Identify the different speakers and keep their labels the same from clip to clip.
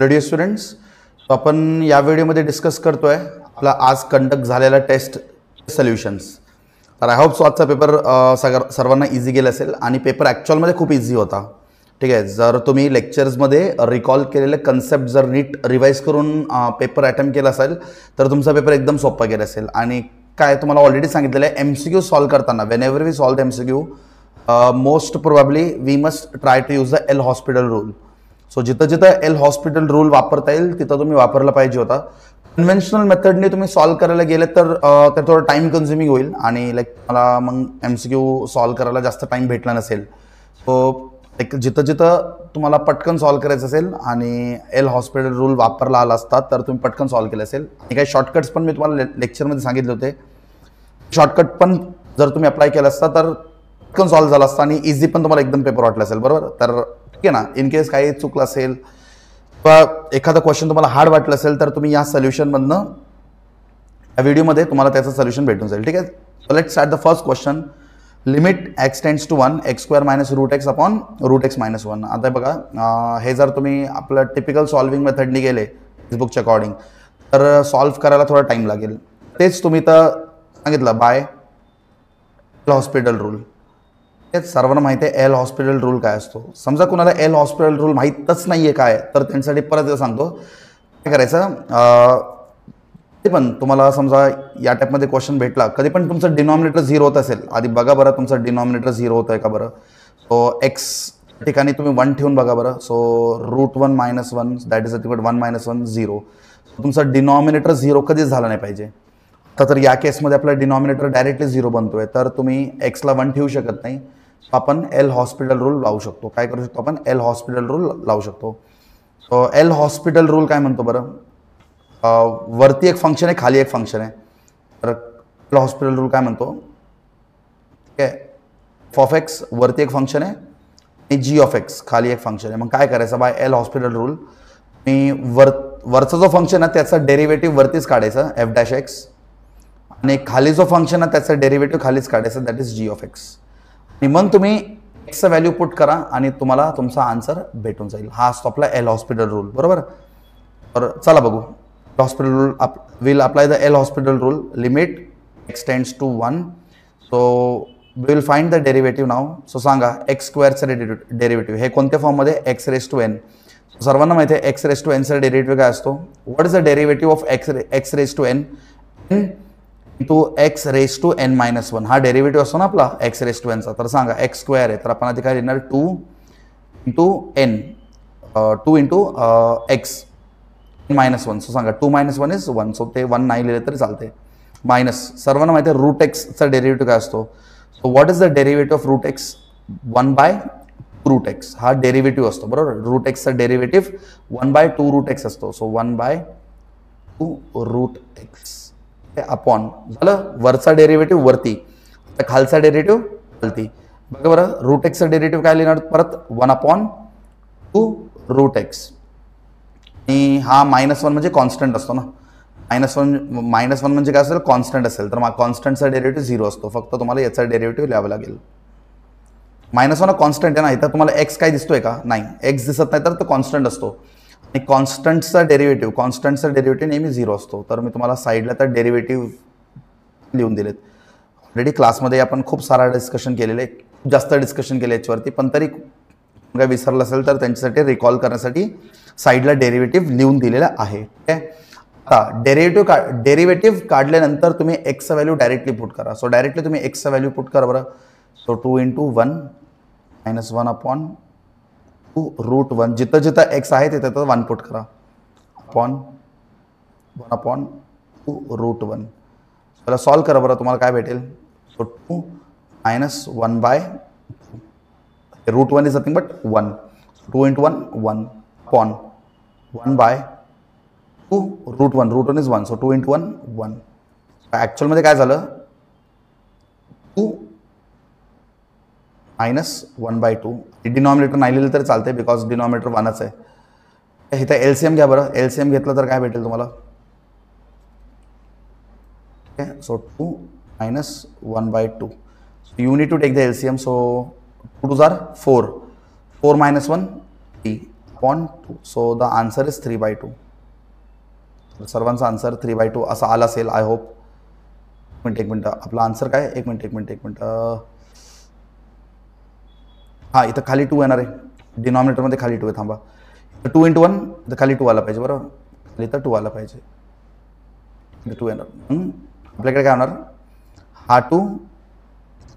Speaker 1: Radio students, आपण या व्हिडिओमध्ये डिस्कस करतोय आपला आज कंडक्ट झालेला टेस्ट सोल्युशन्स. तर आय होप सो आजचा पेपर सर्वांना इझी गेला असेल आणि पेपर ॲक्च्युअलमध्ये खूप इझी होता. ठीक आहे. जर तुम्ही लेक्चर्समध्ये रिकॉल केलेले कन्सेप्ट जर नीट रिवाईज करून पेपर अटेम्प्ट केला असेल तर तुमचा पेपर एकदम सोपा गेला असेल. आणि काय तुम्हाला ऑलरेडी सांगितलेलं आहे, MCQ सॉल्व करताना whenever we solve MCQ most probably we must try to use the L hospital rule. So जिथं जिथं एल हॉस्पिटल रूल वापरता येईल तिथं तुम्ही वापरला पाहिजे होता. कन्व्हेन्शनल मेथडने तुम्ही सॉल्व करायला गेले तर ते थोडं टाइम कन्झ्युमिंग होईल आणि लाईक मला मग MCQ सॉल्व करायला जास्त टाइम भेटला नसेल. सो एक जिथं जिथं तुम्हाला पटकन सॉल्व करायचं असेल आणि एल हॉस्पिटल रूल वापरला आला असता तर तुम्ही पटकन सॉल्व केलं असेल. आणि काही शॉर्टकट्स पण मी तुम्हाला लेक्चरमध्ये सांगितले होते. शॉर्टकट पण जर तुम्ही अप्लाय केला असता तर पटकन सॉल्व झाला असता आणि इझी पण तुम्हाला एकदम पेपर वाटला असेल. बरोबर. तर ठीक आहे ना. इन केस काही चुकलं असेल किंवा एखादा क्वेश्चन तुम्हाला हार्ड वाटलं असेल तर तुम्ही या सोल्युशनमधनं या व्हिडिओमध्ये तुम्हाला त्याचं सोल्युशन भेटून जाईल. ठीक आहे. So let's start the first question. Limit x tends to 1 x² - √x upon √x - 1. आता बघा, हे जर तुम्ही आपलं टिपिकल सॉल्विंग मेथडनी गेले टेक्स्टबुकच्या अकॉर्डिंग तर सॉल्व्ह करायला थोडा टाइम लागेल. तेच तुम्ही तर सांगितलं बाय एल हॉस्पिटल रूल. तेच सर्वांना माहिती आहे एल हॉस्पिटल रूल काय असतो. समजा कुणाला एल हॉस्पिटल रूल माहीतच नाही आहे काय तर त्यांच्यासाठी परत सांगतो काय करायचं. ते पण तुम्हाला समजा या टाईपमध्ये क्वेश्चन भेटला, कधी पण तुमचं डिनॉमिनेटर 0 होत असेल, आधी बघा बरं तुमचं डिनॉमिनेटर 0 होतं आहे का बरं. सो एक्स ठिकाणी तुम्ही 1 ठेवून बघा बरं. So √1 - 1 that is equal 1 - 1 0. तुमचं डिनॉमिनेटर 0 कधीच झालं नाही पाहिजे. तर या केसमध्ये आपला डिनॉमिनेटर डायरेक्टली 0 बनतोय तर तुम्ही एक्सला 1 ठेवू शकत नाही. आपण एल हॉस्पिटल रूल लावू शकतो. काय करू शकतो आपण? एल हॉस्पिटल रूल लावू शकतो. सो एल हॉस्पिटल रूल काय म्हणतो बरं? वरती एक फंक्शन आहे, खाली एक फंक्शन आहे. तर एल हॉस्पिटल रूल काय म्हणतो? ठीक आहे. f(x) वरती एक फंक्शन आहे आणि g(x) खाली एक फंक्शन आहे. मग काय करायचं बाय एल हॉस्पिटल रूल? मी वरचा जो फंक्शन आहे त्याचा डेरिव्हेटिव्ह वरतीच काढायचं f'(x) आणि खाली जो फंक्शन आहे त्याचा डेरिव्हेटिव्ह खालीच काढायचं दॅट इज g(x). आणि मग तुम्ही एक्सचं व्हॅल्यू पुट करा आणि तुम्हाला तुमचा आन्सर भेटून जाईल. हा असतो आपला एल हॉस्पिटल रूल. बरोबर. तर चला बघू. Hospital rule will apply the L hospital rule. Limit x tends to 1. So we will find the derivative now. So सांगा x² चा डेरिव्हेटिव्ह हे कोणत्या फॉर्म मध्ये? x⁻n. सर्वांना माहिती आहे x⁻n चा डेरिव्हेटिव्ह काय असतो? What is the derivative of x⁻n into x⁻n-1. हा डेरिव्हेटिव्ह असतो ना आपला x⁻n चा. तर सांगा x² आहे तर आपण आधी काय लिहिणार? 2 into n 2 into x -1. So सांगा 2 - 1 इज 1. सो ते 1 नाही लिहिले तरी चालते. मायनस सर्वांना माहिती आहे √x चा डेरिव्हेटिव्ह काय असतो? So what is the derivative of √x? 1/2√x हा डेरिव्हेटिव्ह असतो. बरोबर. √x चा डेरिव्हेटिव्ह 1/2√x असतो. सो 1/2√x अपॉन झालं वरचा डेरिव्हेटिव्ह वरती, आता खालचा डेरिव्हेटिव्ह खालती. बघा बरं √x चा डेरिव्हेटिव्ह काय लिहिणार परत? 1/2√x. आणि हा -1 म्हणजे कॉन्स्टंट असतो ना. -1 म्हणजे काय असेल? कॉन्स्टंट असेल. तर कॉन्स्टंटचा डेरिव्हेटिव्ह 0 असतो. फक्त तुम्हाला याचा डेरिव्हेटिव्ह लिहावं लागेल. -1 कॉन्स्टंट आहे ना. इथं तुम्हाला एक्स काय दिसतोय का? नाही. एक्स दिसत नाही तर तो कॉन्स्टंट असतो. आणि कॉन्स्टंटचा डेरिव्हेटिव्ह नेहमी 0 असतो. तर मी तुम्हाला साईडला तर डेरिव्हेटिव्ह लिहून दिलेत. ऑलरेडी क्लासमध्ये आपण खूप सारा डिस्कशन केलेलं आहे, खूप जास्त डिस्कशन केले याच्यावरती. पण तरी काय विसरलं असेल तर त्यांच्यासाठी रिकॉल करण्यासाठी साईडला डेरिव्हेटिव्ह लिहून दिलेला आहे. ठीक आहे. आता डेरिव्हेटिव्ह काढल्यानंतर तुम्ही एक्सचा व्हॅल्यू डायरेक्टली पुट करा. सो डायरेक्टली तुम्ही एक्सचा व्हॅल्यू पुट करा बरं. So 2 into 1 -1 upon 2√1. जिथं जिथं एक्स आहे तिथं 1 पुट करा अपॉन 1 अपॉन 2√1. त्याला सॉल्व करा बरं. तुम्हाला काय भेटेल? So 2 - 1/2. √1 is nothing but 1. 2 into 1 1 upon 1/2√1. √1 is 1. So 2 into 1 1. ॲक्च्युअलमध्ये काय झालं? 2 - 1/2. डिनॉमिनेटर नाही लिहिलं तरी चालते बिकॉज डिनॉमिनेटर 1च आहे. इथं LCM घ्या बरं. LCM घेतलं तर काय भेटेल तुम्हाला? So 2 - 1/2. You need to take the LCM. So 2 2 4 4 - 1 3 upon 2. So the answer is 3/2. सर्वांचा आन्सर 3/2 असा आला असेल आय होप. एक मिनटं आपला आन्सर काय, एक मिनट. हां, इथं खाली 2 येणार आहे, डिनॉमिनेटरमध्ये खाली 2 आहे. थांबा, 2 × 1 तर खाली 2 आला पाहिजे, बरोबर. खाली तर 2 आला पाहिजे, 2 येणार. आपल्याकडे काय होणार, हा 2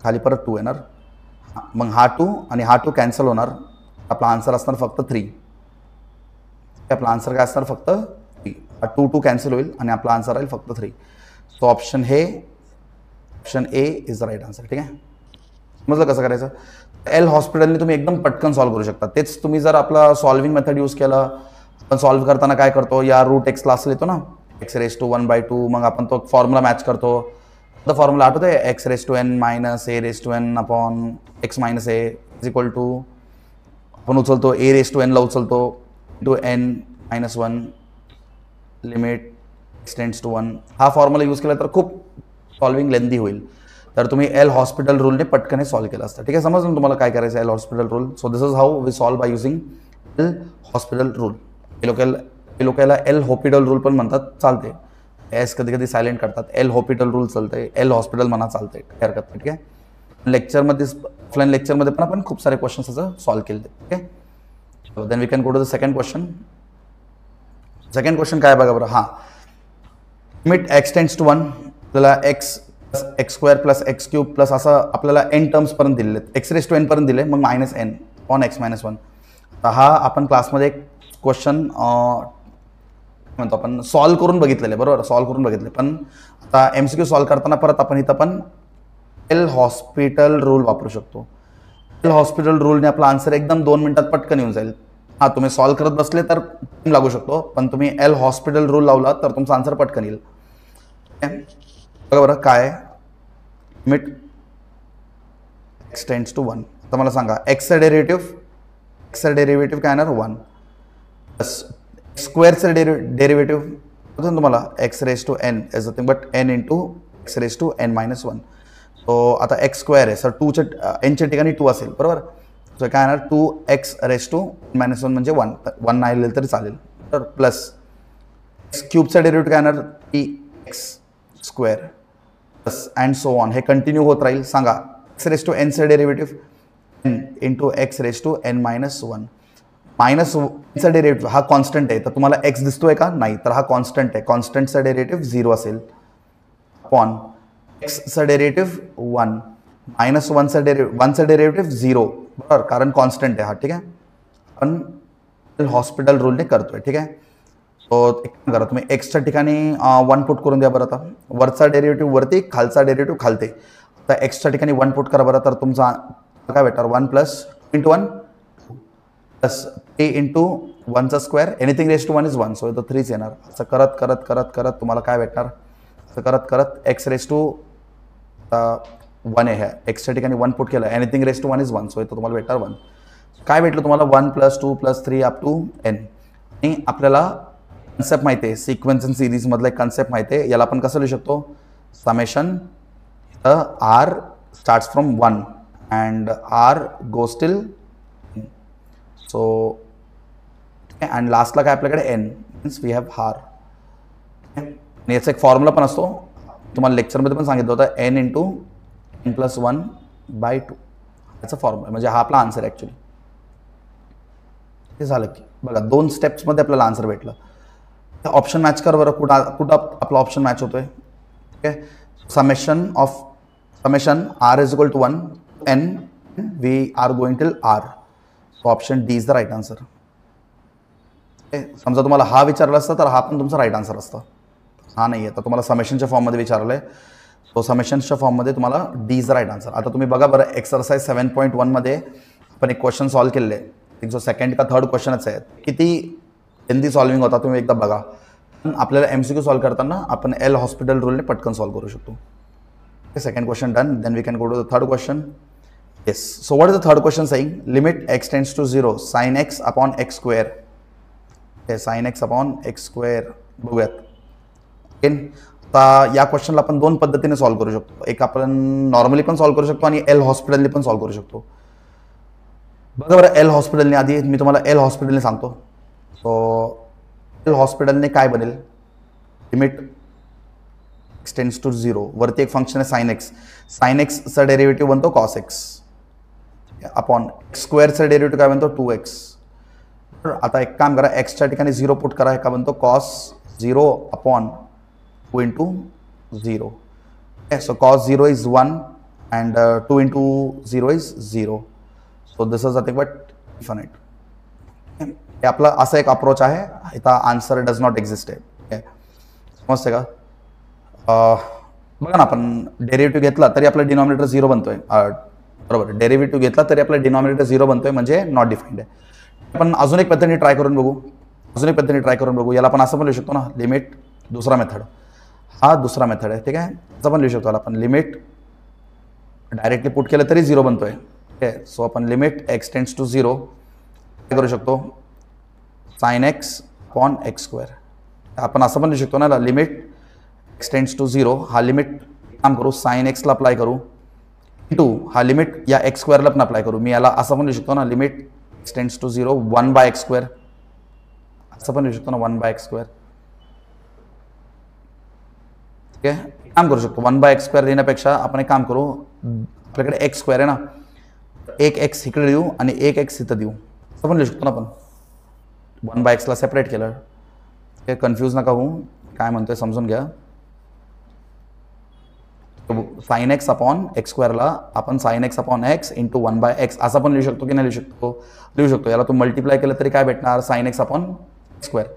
Speaker 1: खाली परत 2 येणार. मग हा 2 आणि हा 2 कॅन्सल होणार. आपला आन्सर असणार फक्त 3. आपला आन्सर काय असणार, फक्त 3. हा 2 कॅन्सल होईल आणि आपला आन्सर राहील फक्त 3. So option A is the right answer. ठीक आहे, समजलं कसं करायचं. एल हॉस्पिटलने तुम्ही एकदम पटकन सॉल्व्ह करू शकता. तेच तुम्ही जर आपला सॉल्विंग मेथड यूज केला, आपण सॉल्व्ह करताना काय करतो, या रूट एक्स क्लासला येतो ना, x⁻1/2. मग आपण तो फॉर्म्युला मॅच करतो. तो फॉर्म्युला आठवतो आहे, x⁻n - a⁻n x - a is equal to, आपण उचलतो a⁻n ला उचलतो to n-1 limit x tends to 1. हा फॉर्म्युला यूज केला तर खूप सॉल्विंग लेंदी होईल. तर तुम्ही एल हॉस्पिटल रूलने पटकन हे सॉल्व्ह केलं असतं. ठीक आहे, समजलं तुम्हाला काय करायचं L hospital rule. So this is how we solve by using L hospital rule. हे लोकांना एल हॉस्पिटल रूल पण म्हणतात, चालते. एस कधी कधी सायलेंट करतात. एल हॉस्पिटल रूल चालते, एल हॉस्पिटल म्हणा चालते, काय हरकत नाही. ठीक आहे, लेक्चरमध्ये ऑफलाईन लेक्चरमध्ये पण आपण खूप सारे क्वेश्चन्स असं सॉल्व्ह केले. ठीक आहे, then we can go to the second question. Second question काय बघा बरं. हां, लिमिट x टेंड्स टू 1, आपल्याला x² + x³ प्लस असं आपल्याला n टर्म्स पर्यंत दिलेले आहेत. x⁻n पर्यंत दिले, मग -n ऑन x - 1. तर हा आपण क्लासमध्ये एक क्वेश्चन म्हणतो आपण सॉल्व्ह करून बघितलेले, बरोबर, सॉल्व्ह करून बघितले. पण आता MCQ सॉल्व्ह करताना परत आपण इथं पण एल हॉस्पिटल रूल वापरू शकतो. एल हॉस्पिटल रूलने आपला आन्सर एकदम 2 मिनिटात पटकन येऊन जाईल. हां, तुम्ही सॉल्व्ह करत बसले तर टाइम लागू शकतो, पण तुम्ही एल हॉस्पिटल रूल लावला तर तुमचा आन्सर पटकन येईल. बघा बरं काय, लिमिट x टेंड्स टू 1. तर मला सांगा एक्सचं डेरिव्हेटिव्ह काय येणार, 1 प्लस स्क्वेअरचं डेरिव्हेटिव्ह तुम्हाला x⁻n is nothing but n × x⁻n-1. So आता x² आहे, सर 2च्या nच्या ठिकाणी 2 असेल, बरोबर. सो काय येणार, 2x⁻n-1 म्हणजे 1 नाही लिहिलं तरी चालेल. तर प्लस x³ डेरिव्हेटिव्ह काय येणार, 3x² plus and so on. हे कंटिन्यू होत राहील. सांगा x⁻n डेरिव्हेटिव्ह n × x⁻n-1. -1चा डेरिव्हेटिव्ह हा कॉन्स्टंट आहे, तर तुम्हाला x दिसतोय का, नाही, तर हा कॉन्स्टंट आहे. कॉन्स्टंटचा डेरिव्हेटिव्ह 0 असेल. अपॉन एक्सचा डेरिव्हेटिव्ह 1, -1चा डेरिव्हेटिव्ह 0, बरोबर, कारण कॉन्स्टंट आहे हा. ठीक आहे, आपण हॉस्पिटल रूलने करतोय. ठीक आहे, तो एक काम करा, तुम्ही एक्सच्या ठिकाणी 1 पुट करून द्या बरं. आता वरचा डेरिव्हेटिव्ह वरती, खालचा डेरिव्हेटिव्ह खालते. आता एक्सच्या ठिकाणी 1 पुट करा बरं, तर तुमचा काय भेटणार, 1 + 1 प्लस 3 × 1चा square, anything raise to 1 is 1. So इथं 3च येणार. असं करत करत करत करत तुम्हाला काय भेटणार, असं करत करत x⁻1 आहे. एक्सच्या ठिकाणी 1 पुट केलं, anything raise to 1 is 1. So इथं तुम्हाला भेटणार 1. काय भेटलं तुम्हाला, 1 + 2 + 3 अप टू n. आणि आपल्याला कन्सेप्ट माहिती आहे, सिक्वेन्स अँड सिरीज मधला एक कन्सेप्ट माहिती आहे. याला आपण कसं लिहू शकतो, summation r starts from 1 and r goes till. So and लास्टला काय आपल्याकडे n, मीन्स वी हॅव हार. आणि याचा एक फॉर्म्युला पण असतो, तुम्हाला लेक्चरमध्ये पण सांगितलं होतं, n × n+1/2 याचा फॉर्म्युला. म्हणजे हा आपला आन्सर ॲक्च्युली. हे झालं की बघा 2 स्टेप्समध्ये आपल्याला आन्सर भेटलं. ऑप्शन मॅच कर बरं, कुठं आपला ऑप्शन मॅच होतोय. ठीक आहे, summation r is equal to 1 n, we are going till r. So option D is the right answer. समजा तुम्हाला हा विचारला असता तर हा पण तुमचा राईट आन्सर असता. हा नाही आहे, तर तुम्हाला समेशनच्या फॉर्ममध्ये विचारलं आहे. तो समेशनच्या फॉर्ममध्ये तुम्हाला D is the right answer. आता तुम्ही बघा बरं, एक्सरसाइज 7.1 मध्ये आपण एक क्वेश्चन सॉल्व्ह केलेले आहे. जो सेकंड का थर्ड क्वेश्चनच आहे, किती हिंदी सॉल्विंग होता तुम्ही एकदा बघा. आपल्याला MCQ सॉल्व्ह करताना आपण एल हॉस्पिटल रूलने पटकन सॉल्व्ह करू शकतो. Second question done. Then we can go to the third question. Yes, so what is the third question saying, limit x tends to 0 sin x upon x². sin x upon x². बघूयात. आता या क्वेश्चनला आपण 2 पद्धतीने solve करू शकतो. एक आपण normally पण सॉल्व्ह करू शकतो आणि एल हॉस्पिटलने पण सॉल्व्ह करू शकतो. बघा बरं, एल हॉस्पिटलने आधी मी तुम्हाला एल हॉस्पिटलने सांगतो. सो एल हॉस्पिटलने काय बनेल, लिमिट एक्सटेंड्स टू 0, वरती एक फंक्शन आहे साइन एक्स, साइन एक्सचा डेरिव्हेटिव्ह बनतो कॉस एक्स अपॉन स्क्वेअरचा डेरिव्हेटिव्ह काय बनतो 2x. आता एक काम करा, एक्सच्या ठिकाणी 0 पुट करा, का बनतो cos 0 upon 2 into 0. So cos 0 is 1 and 2 into 0 is 0. So this is nothing but infinite. हे आपला असा एक अप्रोच आहे. इथं आन्सर डज नॉट एक्झिस्ट आहे. समजते का? बघा ना, आपण डेरिव्हेटिव्ह घेतला तरी आपला डिनॉमिनेटर 0 बनतोय. बरोबर, डेरिव्हेटिव्ह घेतला तरी आपला डिनॉमिनेटर 0 बनतोय, म्हणजे नॉट डिफाइंड आहे. आपण अजून एक पद्धतीने ट्राय करून बघू. याला आपण असं पण लिहू शकतो ना, लिमिट दुसरा मेथड, हा दुसरा मेथड आहे. ठीक आहे, असं पण लिहू शकतो आपण, लिमिट डायरेक्टली पुट केलं तरी 0 बनतोय. ठीक आहे, सो आपण लिमिट एक्स टेंड्स टू 0 काय करू शकतो, sign x upon x square. आपण असं पण लिहू शकतो ना, लिमिट एक्स टेंड्स टू 0, हा लिमिट काम करू साइन एक्सला अप्लाय करू इंटू हा लिमिट या एक्स स्क्वेअरला पण अप्लाय करू. मी याला असं पण लिहू शकतो ना, limit x tends to 0 1 by x square, असं पण लिहू शकतो ना 1 बाय एक्स स्क्वेअर. ठीक आहे, काम करू शकतो 1 बाय एक्स स्क्वेअर लिहिण्यापेक्षा आपण एक काम करू, आपल्याकडे एक्स स्क्वेअर आहे ना, एक एक्स इकडे देऊ आणि एक एक्स इथं देऊ, असं पण लिहू शकतो ना आपण. 1 बाय एक्सला सेपरेट केलं. हे कन्फ्यूज नका होऊ, काय म्हणतोय समजून घ्या. साइन एक्स अपॉन एक्स स्क्वेअरला आपण sine x upon x into 1 by x असं पण लिहू शकतो की नाही लिहू शकतो. याला तू मल्टिप्लाय केलं तरी काय भेटणार, साइन एक्स अपॉन स्क्वेअर.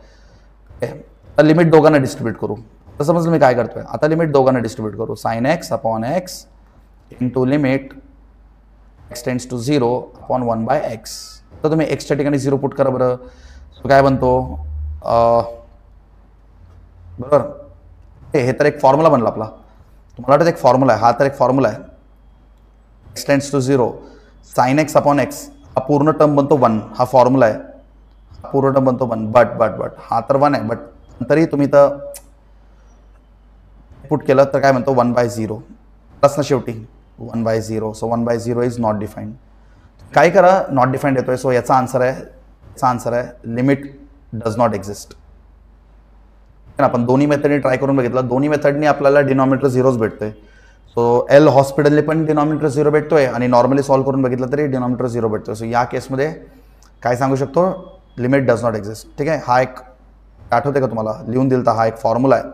Speaker 1: आता लिमिट दोघांना डिस्ट्रीब्यूट करू. तर समजलं मी काय करतोय, आता लिमिट दोघांना डिस्ट्रीब्यूट करू, sine x upon x into limit x tends to 0 upon 1 by x. तर तुम्ही एक्सच्या ठिकाणी 0 पुट करा बरं, तो काय बनतो, बरोबर. हे तर एक फॉर्म्युला बनला आपला, तुम्हाला वाटतं एक फॉर्म्युला आहे, हा तर एक फॉर्म्युला आहे. X tends to 0 sine x upon x, हा पूर्ण टर्म बनतो 1, हा फॉर्म्युला आहे, हा पूर्ण टर्म बनतो 1. बट हा तर 1 आहे, बट तरी तुम्ही तर पुट केलं तर काय म्हणतो 1 बाय 0 प्लस ना शेवटी 1 by 0. So 1 by 0 is not defined. काय करा, नॉट डिफाइंड येतोय, सो याचा आन्सर आहे लिमिट डज नॉट एक्झिस्ट. आपण दोन्ही मेथडने ट्राय करून बघितलं, दोन्ही मेथडने आपल्याला डिनॉमिनेटर 0च भेटतोय. सो एल हॉस्पिटलने पण डिनॉमिनेटर 0 भेटतोय आणि नॉर्मली सॉल्व्ह करून बघितलं तरी डिनॉमिनेटर 0 भेटतोय. सो या केसमध्ये काय सांगू शकतो, लिमिट डज नॉट एक्झिस्ट. ठीक आहे, हा एक आठवते का तुम्हाला लिहून दिलता, हा एक फॉर्म्युला आहे,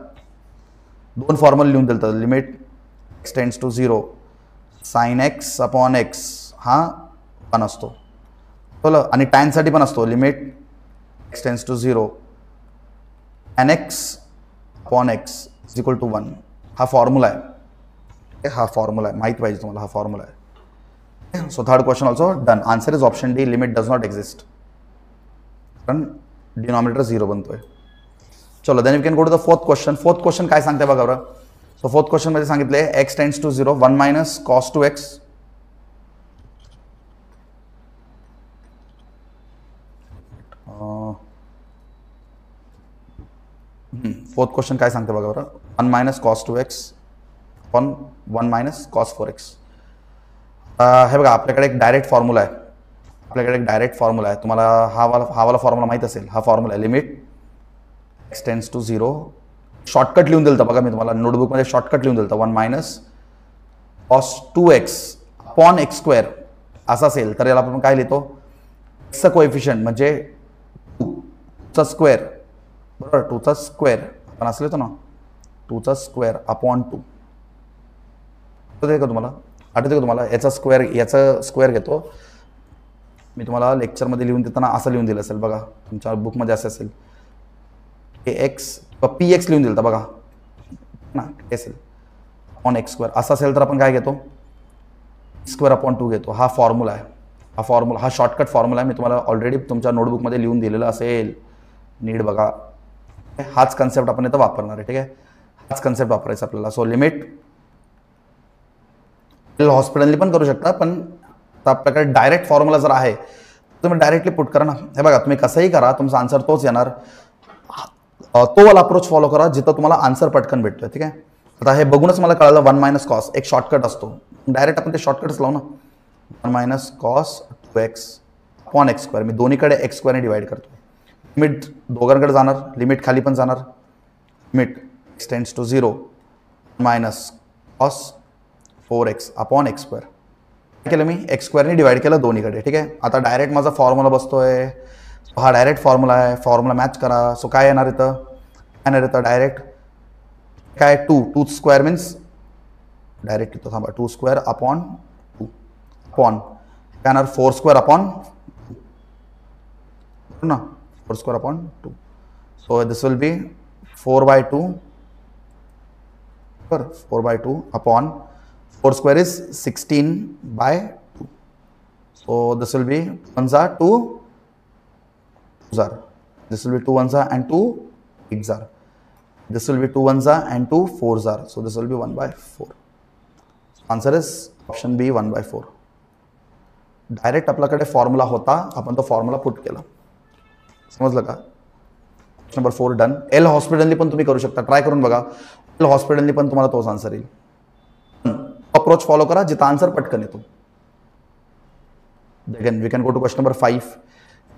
Speaker 1: 2 फॉर्म्युला लिहून दिलता. Limit x tends to 0 sine x upon x हा 1 असतो, बरोबर. आणि टॅनसाठी पण असतो, limit x tends to 0 tan x upon x is equal to 1. हा फॉर्म्युला आहे, हा फॉर्म्युला आहे, माहिती पाहिजे तुम्हाला, हा फॉर्म्युला आहे. So third question also done. Answer is option D, limit does not exist, कारण डिनॉमिनेटर 0 बनतोय. चलो then we can go to the fourth question. Fourth question काय सांगते बघा बरं. सो फोर्थ क्वेश्चन मध्ये सांगितले x tends to 0 1 minus cos 2x. Fourth question काय सांगते बघा बरं, 1 minus cos 2x upon 1 minus cos 4x. हे बघा आपल्याकडे एक डायरेक्ट फॉर्म्युला आहे, तुम्हाला हा वाला फॉर्म्युला माहित असेल. हा फॉर्म्युला आहे, limit x tends to 0, shortcut लिहून दिलं बघा मी तुम्हाला नोटबुकमध्ये, शॉर्टकट लिहून दिलं 1 minus cos 2x upon x square असं असेल तर याला आपण काय लिहितो, एक्सचा कोएफिशियंट म्हणजे 2चा स्क्वेअर, बरोबर. 2चा स्क्वेअर आपण असं लिहितो ना, 2चा स्क्वेअर अपॉन 2. आठवते का तुम्हाला, याचा स्क्वेअर घेतो मी, तुम्हाला लेक्चरमध्ये लिहून देताना असं लिहून दिलं असेल बघा, तुमच्या बुकमध्ये असं असेल ए एक्स पी एक्स लिहून दिलं बघा ना, असेल अपॉन एक्स स्क्वेअर असं असेल तर आपण काय घेतो, स्क्वेअर अपॉन 2 घेतो. हा फॉर्म्युला आहे, हा शॉर्टकट फॉर्म्युला आहे, मी तुम्हाला ऑलरेडी तुमच्या नोटबुकमध्ये लिहून दिलेलं असेल, नीट बघा. हाच कन्सेप्ट आपण इथं वापरणार आहे. ठीक आहे, हाच कन्सेप्ट वापरायचा आपल्याला. सो लिमिट हॉस्पिटलनी पण करू शकता, पण आपल्याकडे डायरेक्ट फॉर्म्युला जर आहे तुम्ही डायरेक्टली पुट करा ना. हे बघा तुम्ही कसंही करा, तुमचा आन्सर तोच येणार. तो वाला अप्रोच फॉलो करा जिथं तुम्हाला आन्सर पटकन भेटतोय. ठीक आहे, आता हे बघूनच मला कळलं 1 मायनस कॉस एक शॉर्टकट असतो, डायरेक्ट आपण ते शॉर्टकटच लावू ना. 1 minus cos 2x upon x square. मी दोन्हीकडे एक्स स्क्वेअरने डिवाइड करतो. लिमिट दोघांकडे जाणार, लिमिट खाली पण जाणार. Limit x tends to 0 minus cos 4x upon x square. केलं मी एक्स स्क्वेअरने डिवाइड केलं दोन्हीकडे. ठीक आहे. आता डायरेक्ट माझा फॉर्म्युला बसतोय. हा डायरेक्ट फॉर्म्युला आहे. फॉर्म्युला मॅच करा. सो काय येणार इथं, काय येणार इथं डायरेक्ट काय 2 स्क्वेअर मीन्स डायरेक्ट इथं थांबा 2 स्क्वेअर अपॉन 2 अपॉन काय येणार 4 स्क्वेअर अपॉन ना 4 square upon 2. So this will be 4/2 4/2 upon 4 square is 16/2. So this will be 1s are 2 2s are. This will be 2 1s are and 2 8s are. This will be 2 1s are and 2 4s are. So this will be 1/4. Answer is option B 1/4. Direct आपल्याकडे formula होता, आपण तो formula put केला. समजलं का? Number 4 done. L हॉस्पिटलनी पण तुम्ही करू शकता, ट्राय करून बघा. एल हॉस्पिटलनी पण तुम्हाला तोच आन्सर येईल. अप्रोच फॉलो करा जिथं आन्सर पटकन येतो. Again we can go to question number 5.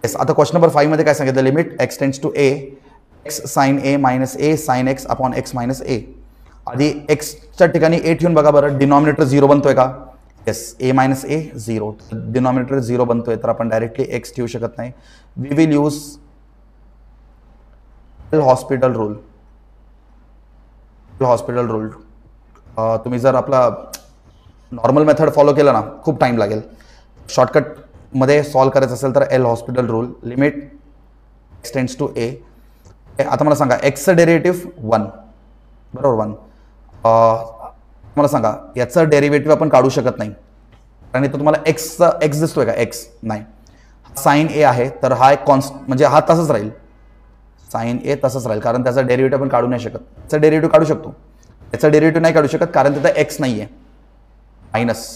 Speaker 1: Yes, आता क्वेश्चन नंबर 5 मध्ये काय सांगितलं, limit x tends to a x sine a minus a sine x upon x minus a. आधी एक्सच्या ठिकाणी ए ठेवून बघा बरं, डिनॉमिनेटर 0 बनतोय का? Yes, A minus A 0, denominator 0 बनतोय, तर आपण डायरेक्टली एक्स ठेवू शकत नाही. We will use L hospital rule. L'Hospital तुम्ही जर आपला नॉर्मल मेथड फॉलो केलं ना खूप टाइम लागेल. शॉर्टकटमध्ये सॉल्व करायचं असेल तर L hospital rule. Limit x tends to a. आता मला सांगा एक्सचं डेरिव्हेटिव्ह 1 बरोबर 1. मला सांगा याचं डेरिव्हेटिव्ह आपण काढू शकत नाही कारण इथं तुम्हाला एक्सचा एक्स दिसतोय का? एक्स नाही. साइन ए आहे तर हा एक कॉन्स्ट म्हणजे हा तसंच राहील. साइन ए तसंच राहील कारण त्याचा डेरिव्हेटिव्ह आपण काढू नाही शकत. त्याचा डेरिव्हेटिव्ह काढू शकतो, याचा डेरिव्हेटिव्ह नाही काढू शकत कारण तिथं एक्स नाही आहे. मायनस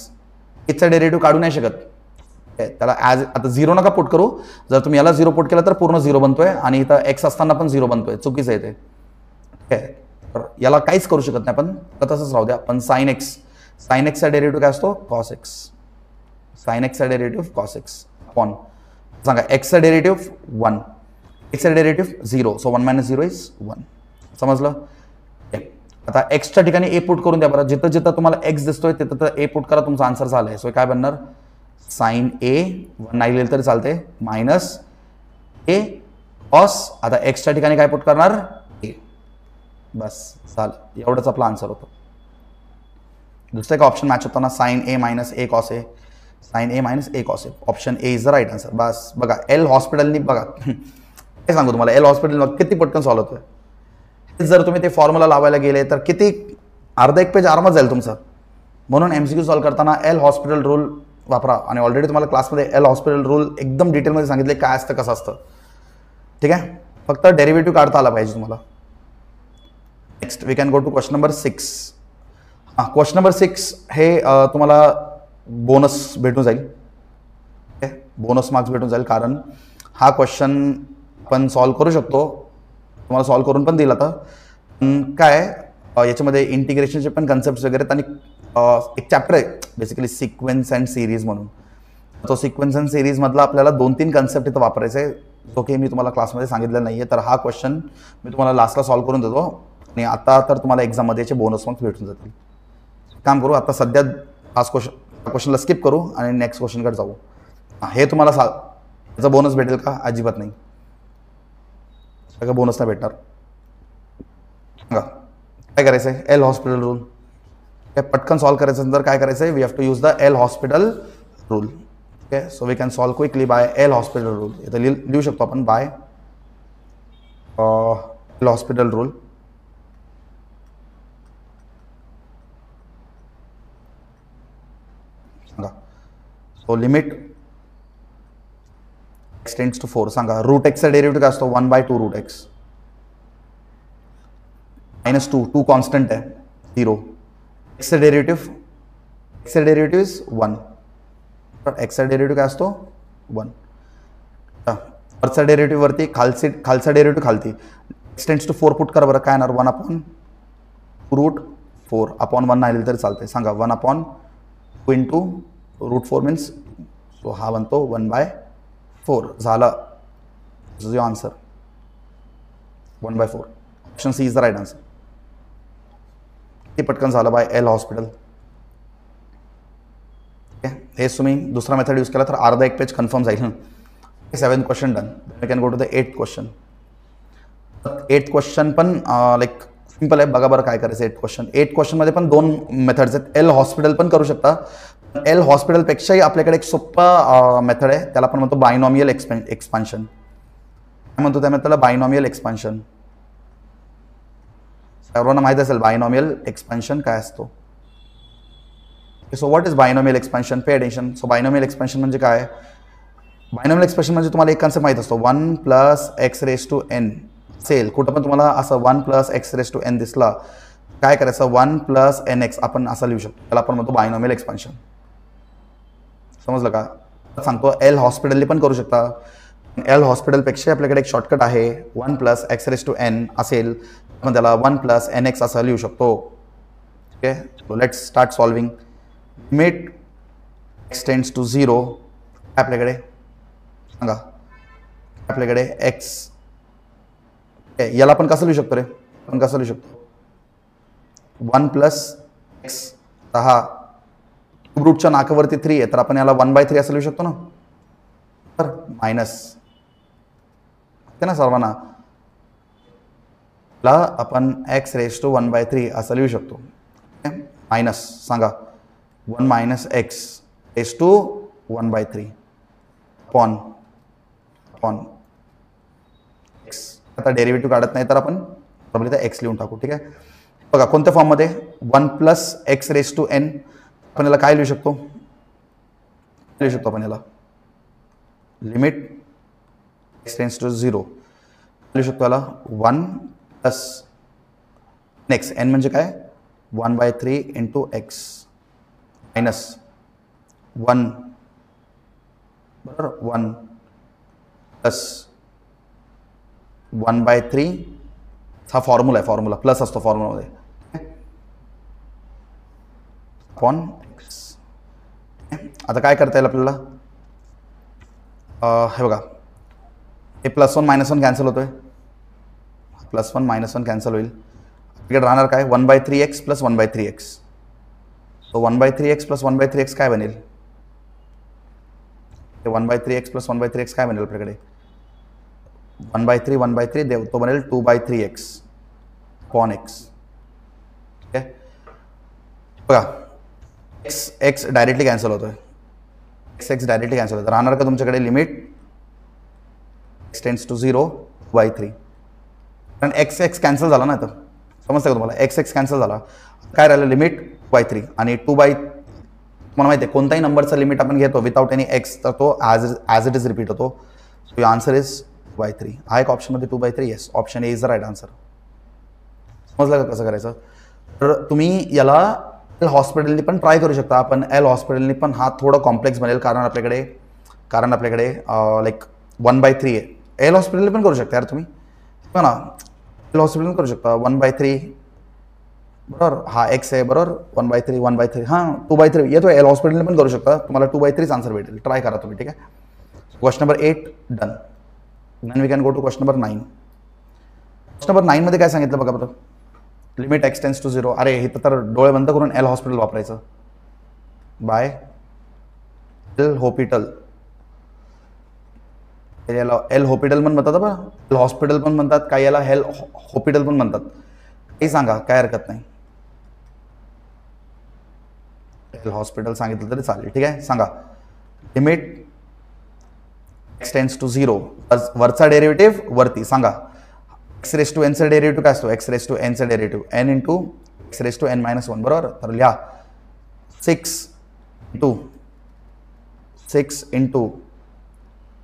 Speaker 1: याचा डेरिव्हेटिव्ह काढू नाही शकत. त्याला ॲज आता 0 नका पुट करू. जर तुम्ही याला 0 पुट केला तर पूर्ण 0 बनतोय आणि इथं एक्स असताना पण 0 बनतोय, चुकीचं आहे ते. ठीक आहे, तर याला काहीच करू शकत नाही आपण, तसंच राहू द्या. पण साइन एक्सचा डेरिव्हेटिव्ह काय असतो? Cos x. साइन एक्सचा डेरिव्हेटिव्ह कॉस एक्स अपॉन सांगा एक्सचा डेरिव्हेटिव्ह 1, एक्सचा डेरिव्हेटिव्ह 0. So 1 minus 0 is 1. समजलं? आता एक्सच्या ठिकाणी ए पुट करून द्या बरं. जिथं जिथं तुम्हाला एक्स दिसतोय तिथं तर ए पुट करा, तुमचा आन्सर झालाय. सो काय बनणार? साइन ए 1 नाही लिहिलं तरी चालते मायनस ए कॉस. आता एक्सच्या ठिकाणी काय पुट करणार? ए. बस झालं, एवढंच आपला आन्सर होतो. दुसरं का ऑप्शन मॅच होतो ना, sine a minus a cos a. Sine a minus a cos a. Option A is the right answer. बस बघा एल हॉस्पिटलनी बघा काय सांगू तुम्हाला, एल हॉस्पिटल किती पटकन सॉल्व्ह होतोय. जर तुम्ही ते फॉर्म्युला लावायला गेले तर किती अर्धा एक पेज आरामात जाईल तुमचं. म्हणून एमसीक्यू सॉल्व्ह करताना एल हॉस्पिटल रूल वापरा. आणि ऑलरेडी तुम्हाला क्लासमध्ये एल हॉस्पिटल रूल एकदम डिटेलमध्ये सांगितले काय असतं कसं असतं. ठीक आहे, फक्त डेरिव्हेटिव्ह काढता आला पाहिजे तुम्हाला. Next we can go to question number 6. Question number 6 हे तुम्हाला बोनस भेटून जाईल. बोनस मार्क्स भेटून जाईल कारण हा क्वेश्चन पण सॉल्व्ह करू शकतो. तुम्हाला सॉल्व्ह करून पण दिला तर काय याच्यामध्ये इंटिग्रेशनचे पण कन्सेप्ट वगैरे आणि एक चॅप्टर आहे बेसिकली सिक्वेन्स अँड सिरीज म्हणून. तो सिक्वेन्स अँड सिरीज मधला आपल्याला 2-3 कन्सेप्ट इथं वापरायचे आहे, जो की मी तुम्हाला क्लासमध्ये सांगितलेलं नाही आहे. तर हा क्वेश्चन मी तुम्हाला लास्टला सॉल्व्ह करून देतो आणि आता तर तुम्हाला एक्झाममध्ये याचे बोनस मार्क्स भेटून जातील. काम करू आता सध्या हा क्वेश्चनला स्किप करू आणि नेक्स्ट क्वेश्चनकडे जाऊ. हे तुम्हाला याचा बोनस भेटेल का? अजिबात नाही, का बोनस नाही भेटणार. काय करायचं आहे? L hospital rule. पटकन सॉल्व्ह करायचं तर काय करायचं आहे? We have to use the L hospital rule. Okay, so we can solve quickly by L hospital rule. इथं लिहू शकतो आपण बाय एल हॉस्पिटल रूल. सांगा so limit x tends to 4. सांगा रूट एक्सचा डेरिव्हेटिव्ह काय असतो? 1/2 रूट एक्स मायनस 2 कॉन्स्टंट आहे 0. एक्सचा डेरिव्हेटिव्ह इज 1. एक्सचा डेरिव्हेटिव्ह काय असतो? 1. वरचा डेरिव्हेटिव्ह वरती, खालचा डेरिव्हेटिव्ह खालती. एक्स टेंड्स टू 4 पुट करा बरं. काय येणार? 1/2 रूट 4 अपॉन 1 नाही तरी चालते. सांगा 1/2 इंटू रूट 4 मीन्स सो हा बनतो 1/4. 4 झालं. This is your answer 1/4. Option C is the right answer. ते पटकन झालं बाय एल हॉस्पिटल. हेच तुम्ही दुसरा मेथड यूज केला तर अर्धा एक पेज कन्फर्म जाईल. 7th question done. We can go to the 8th question. 8th question पण लाईक सिंपल आहे. बघा बरं काय करायचं. 8th question. 8th क्वेश्चनमध्ये पण 2 मेथड्स आहेत. एल हॉस्पिटल पण करू शकता. एल हॉस्पिटलपेक्षाही आपल्याकडे एक सोप्पा मेथड आहे, त्याला आपण म्हणतो बायनॉमियल एक्सपान्शन. काय म्हणतो त्या मेथडला? Binomial expansion. सर्वांना माहित असेल बायनॉमियल एक्सपान्शन काय असतो. So what is binomial expansion? Pay attention. So binomial expansion म्हणजे काय? बायनॉमियल एक्सपान्शन म्हणजे तुम्हाला एक कन्सेप्ट माहित असतो, 1 + x⁻n असेल. कुठं पण तुम्हाला असं 1 + x⁻n दिसला, काय करायचं? 1 + nx आपण असं लिहू शकतो. त्याला आपण म्हणतो बायनॉमियल एक्सपान्शन. समजलं का? सांगतो एल हॉस्पिटलने पण करू शकता. एल हॉस्पिटलपेक्षा आपल्याकडे एक शॉर्टकट आहे. 1 + x⁻n असेल आपण त्याला 1 + nx असं लिहू शकतो. Okay, so let's start solving. Limit x tends to 0 आपल्याकडे सांगा. आपल्याकडे x याला आपण कसं लिहू शकतो रे? आपण कसं लिहू शकतो? 1 + x. हा रूटच्या नाकावरती 3 आहे तर आपण याला 1/3 असं लिहू शकतो ना. तर मायनस ते ना सर्वांना ला आपण x⁻1/3 असं लिहू शकतो. मायनस सांगा 1 - x⁻1/3 अपॉन x. आता डेरिव्हेटिव्ह काढत नाही तर आपण प्रॉब्लेम इथं x लिहून टाकू. ठीक आहे. बघा कोणत्या फॉर्ममध्ये? 1 + x⁻n. आपण याला काय लिहू शकतो? लिहू शकतो आपण याला लिमिट x टेंड्स टू 0 लिहू शकतो याला 1 + x. n म्हणजे काय? 1/3 × x मायनस 1 बरोबर 1 + 1/3. हा फॉर्म्युला आहे. फॉर्म्युला प्लस असतो फॉर्म्युलामध्ये. Upon x. आता काय करता येईल आपल्याला? हे बघा हे +1 - 1 कॅन्सल होतोय. +1 - 1 कॅन्सल होईल. इकडे राहणार काय? 1/3x + 1/3x. So 1/3x + 1/3x काय बनेल? 1/3x + 1/3x काय बनेल आपल्याकडे? 1/3 1/3 देव तो बनेल 2/3x अपॉन x. ठीक आहे. बघा x डायरेक्टली कॅन्सल होतोय. x डायरेक्टली कॅन्सल होतं. राहणार का तुमच्याकडे? Limit x tends to 0/3. कारण x कॅन्सल झाला ना. तर समजतं का तुम्हाला? x कॅन्सल झाला. काय राहिलं? लिमिट 2/3 आणि 2 तुम्हाला माहिती आहे कोणताही नंबरचा लिमिट आपण घेतो विदाउट एनी x तर तो ॲज इट इज रिपीट होतो. So your answer is 2/3. हा एक ऑप्शनमध्ये 2/3. येस, option A is the right answer. समजलं का कसं करायचं? तर तुम्ही याला एल हॉस्पिटलनी पण ट्राय करू शकता. पण एल हॉस्पिटलनी पण हा थोडं कॉम्प्लेक्स बनेल कारण आपल्याकडे लाईक 1/3 आहे. एल हॉस्पिटलनी पण करू शकता यार तुम्ही. हो ना, एल हॉस्पिटल करू शकता 1/3 बरोबर. हा x आहे बरोबर. 1/3 1/3 हां 2/3 येतो. एल हॉस्पिटलने पण करू शकता. तुम्हाला 2/3 आन्सर भेटेल. ट्राय करा तुम्ही. ठीक आहे. Question number 8 done. Then we can go to question number 9. Question number 9 मध्ये काय सांगितलं बघा बरं? Limit x tends to 0. अरे हे तर डोळे बंद करून एल हॉस्पिटल वापरायचं. By L'Hospital. L'Hospital पण म्हणतात बघा. एल हॉस्पिटल पण म्हणतात. काही याला हेल हॉस्पिटल पण म्हणतात. काही सांगा काय हरकत नाही. एल हॉस्पिटल सांगितलं तरी चालेल. ठीक आहे. सांगा लिमिट x टेंड्स टू 0. वरचा डेरिव्हेटिव्ह वरती सांगा. x⁻n चा डेरिव्हेटिव्ह काय असतो? x⁻n चा डेरिव्हेटिव्ह n × x⁻n-1 बरोबर. तर लिहा 6 ×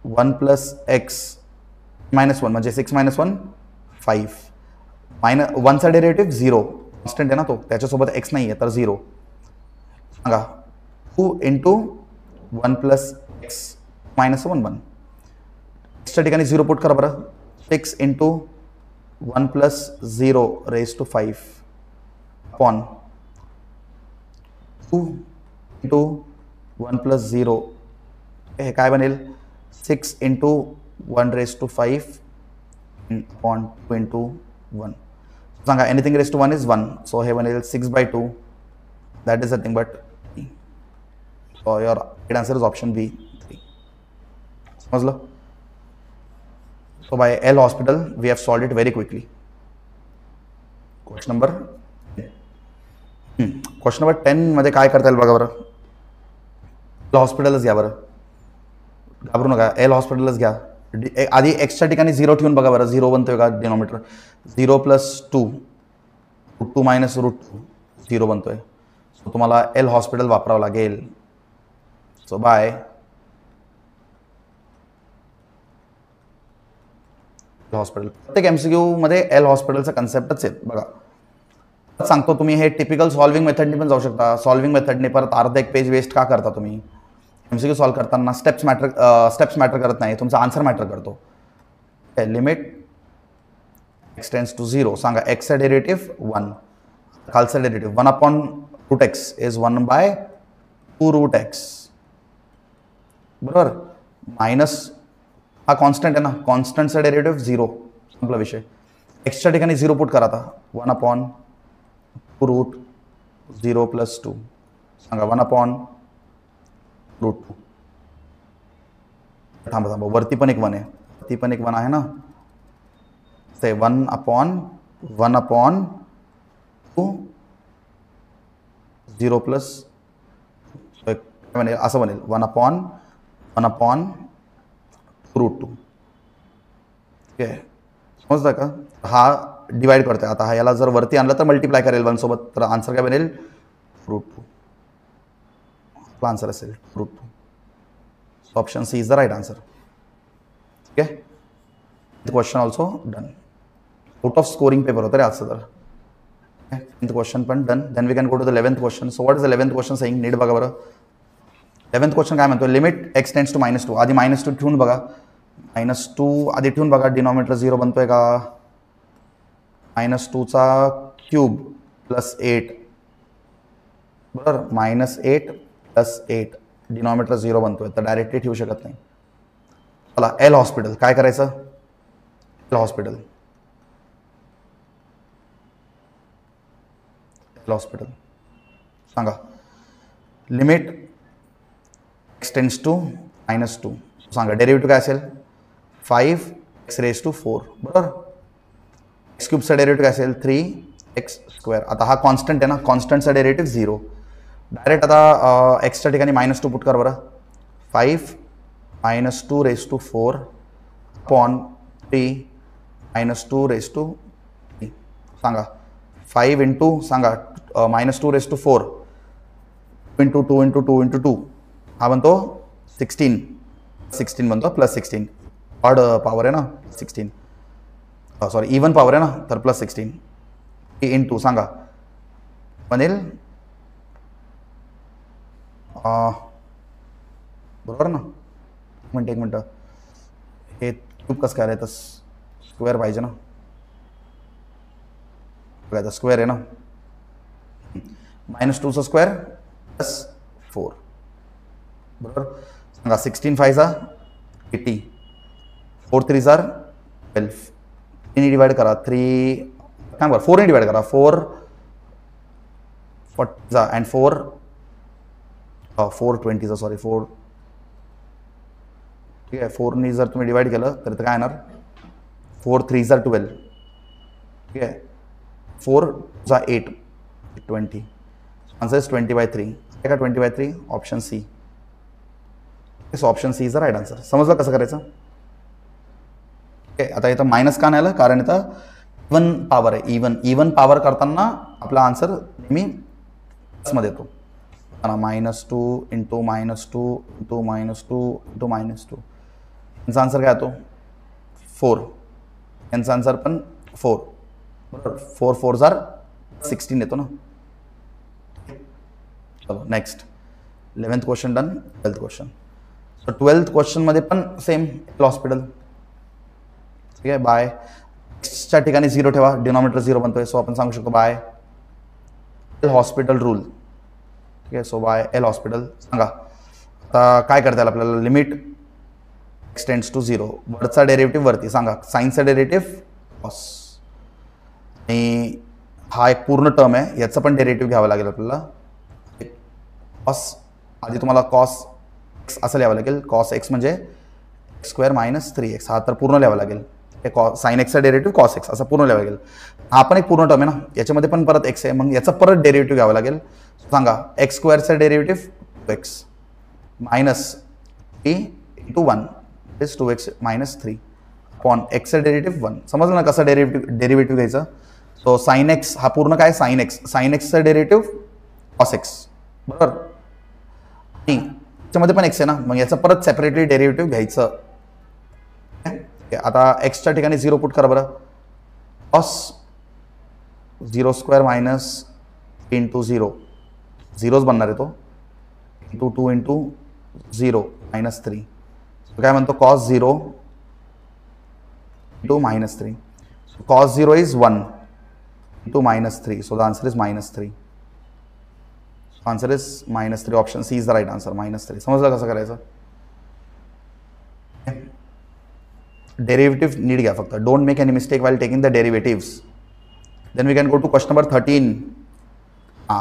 Speaker 1: 1 + x-1 म्हणजे 6 - 1 5. -1चा डेरिव्हेटिव्ह 0 कॉन्स्टंट आहे ना तो. त्याच्यासोबत x नाही आहे तर 0. सांगा 2 × 1 + x-1 1. च्या ठिकाणी 0 पुट करा बरं. 6 × 1 + 0⁵ अपॉन 2 × 1 + 0 हे काय बनेल? 6 इंटू 1⁵ अपॉन 2 इंटू 1 सांगा anything raise to 1 is 1 so हे बनेल 6/2 that is nothing but so your right answer is option B 3 समजलं so by L'Hospital we have solved it very quickly question number 10 मध्ये काय करता येईल बघा बरं एल हॉस्पिटलच घ्या बरं घाबरू नका एल हॉस्पिटलच घ्या आधी एक्सच्या ठिकाणी 0 ठेवून बघा बरं 0 बनतोय का डिनॉमिनेटर 0 + 2 √2 - √2 0 बनतोय सो तुम्हाला एल हॉस्पिटल वापरावं लागेल सो बाय हॉस्पिटल प्रत्येक MCQ मध्ये एल हॉस्पिटलचा कन्सेप्टच आहे बघा सांगतो तुम्ही हे टिपिकल सॉल्विंग मेथडने पण जाऊ शकता सॉल्विंग मेथडने परत अर्धा एक पेज वेस्ट का करता तुम्ही MCQ सॉल्व करताना स्टेप्स मॅटर करत नाही तुमचा आन्सर मॅटर करतो लिमिट x टेंड्स टू 0 सांगा x चा डेरिव्हेटिव्ह 1 खालचा डेरिव्हेटिव्ह 1/√x इज 1/2√x बरोबर मायनस हा कॉन्स्टंट आहे ना कॉन्स्टंटचा डेरिव्हेटिव्ह 0 संपला विषय एक्सच्या ठिकाणी 0 पुट करा आता 1/√0 + 2 सांगा 1/√2 थांबा वरती पण एक 1 आहे ती पण एक 1 आहे ना ते 1/1/2 0 प्लस बनेल असं बनेल 1/1/√2 ठीक आहे समजलं का हा डिवाइड करतोय आता हा याला जर वरती आणलं तर मल्टिप्लाय करेल 1 सोबत तर आन्सर काय बनेल √2 आपला आन्सर असेल √2 option C is the right answer ठीक आहे the question also done out of scoring paper होतं रे आजचं तर क्वेश्चन पण done then we can go to the 11th question so what is the 11th question saying नीट बघा बरं 11th क्वेश्चन काय म्हणतो लिमिट x टेंड्स टू -2 आधी -2 ठेवून बघा -2 आधी ठेवून बघा डिनॉमिनेटर 0 बनतोय का -2 चा क्यूब + 8 बरोबर -8 + 8 डिनॉमिनेटर 0 बनतोय तर डायरेक्टली ठेवू शकत नाही चला एल हॉस्पिटल काय करायचं एल हॉस्पिटल सांगा लिमिट x टेंड्स टू -2 सांगा डेरिव्हेटिव्ह काय असेल 5x⁴ बरोबर x³ चा डेरिव्हेटिव्ह काय असेल 3x². आता हा कॉन्स्टंट आहे ना कॉन्स्टंटचा डेरिव्हेटिव्ह 0 डायरेक्ट आता एक्सच्या ठिकाणी -2 पुट कर बरं 5 -2⁴ अपॉन 3 -2⁴ सांगा 5 इंटू सांगा -2⁴ 2 इंटू 2 इंटू 2 इंटू 2 हा बनतो 16 बनतो +16 ऑड पॉवर आहे ना 16 सॉरी इवन पॉवर आहे ना तर +16 इंटू सांगा बनेल बरोबर ना एक मिनटं हे क्यूब कसं काय तर स्क्वेअर पाहिजे ना बघा स्क्वेअर आहे ना -2 स्क्वेअर +4 बरोबर सांगा 16 5 80 4 3 12 3 डिवाइड करा 3 सांगा 4 ने डिवाइड करा 4 40 अँड 4 20 सॉरी 4 ठीक आहे 4 ने जर तुम्ही डिवाइड केलं तर काय येणार 4 3 12 ठीक आहे 4 8 20 आन्सर इज 20/3 काय का 20/3 option C is option C is the right answer समजलं कसं करायचं ओके आता इथं मायनस का नाही आलं कारण इथं इवन पॉवर आहे इवन पॉवर करताना आपला आन्सर नेहमी प्लसमध्ये येतो -2 इंटू -2 इंटू -2 इंटू -2 यांचा आन्सर काय येतो 4 यांचा आन्सर पण 4 बरोबर 4 4 16 येतो ना चलो next 11th question done 12th question so 12th question मध्ये पण सेम हॉस्पिटल ठीक आहे बाय च्या ठिकाणी 0 ठेवा डिनॉमिनेटर 0 बनतोय सो आपण सांगू शकतो बाय एल हॉस्पिटल रूल ठीक आहे सो बाय एल हॉस्पिटल सांगा आता काय करता येईल आपल्याला लिमिट एक्स टेंड्स टू 0. वरचा डेरिव्हेटिव्ह वरती सांगा, साईनचा डेरिव्हेटिव्ह कॉस, आणि हा एक पूर्ण टर्म आहे, याचं पण डेरिव्हेटिव्ह घ्यावं लागेल आपल्याला. कॉस, आधी तुम्हाला कॉस एक्स असं लिहावं लागेल. कॉस एक्स म्हणजे एक्स स्क्वेअर मायनस 3x, हा तर पूर्ण लिहावं लागेल. हे साईन एक्सचा डेरिव्हेटिव्ह कॉस एक्स असं पूर्ण लिहावं लागेल. हा पण एक पूर्ण टर्म आहे ना, याच्यामध्ये पण परत एक्स आहे, मग याचा परत डेरिव्हेटिव्ह घ्यावं लागेल. सांगा, एक्स स्क्वेअरचा derivative x minus 3 × 1 is 2x minus 3 upon एक्सचा डेरिव्हेटिव्ह 1. समजलं ना कसं डेरिव्हेटिव्ह घ्यायचं. सो साईन एक्स हा पूर्ण काय साईन एक्सचा डेरिव्हेटिव्ह कॉस एक्स, बरोबर. आणि याच्यामध्ये पण एक्स आहे ना, मग याचं परत सेपरेटली डेरिव्हेटिव्ह घ्यायचं. आता एक्सच्या ठिकाणी 0 पुट करा बरं. कॉस 0 स्क्वेअर मायनस इंटू 0, 0च बनणार आहे तो, इंटू 2 इंटू 0 मायनस 3. काय म्हणतो, cos 0 into minus 3. Cos 0 is 1 into minus 3. So the answer is minus 3. Answer is minus 3. Option C is the right answer, minus 3. समजलं कसं करायचं. डेरिव्हेटिव्ह नीट घ्या फक्त. Don't make any mistake while taking the derivatives. Then we can go to question number 13.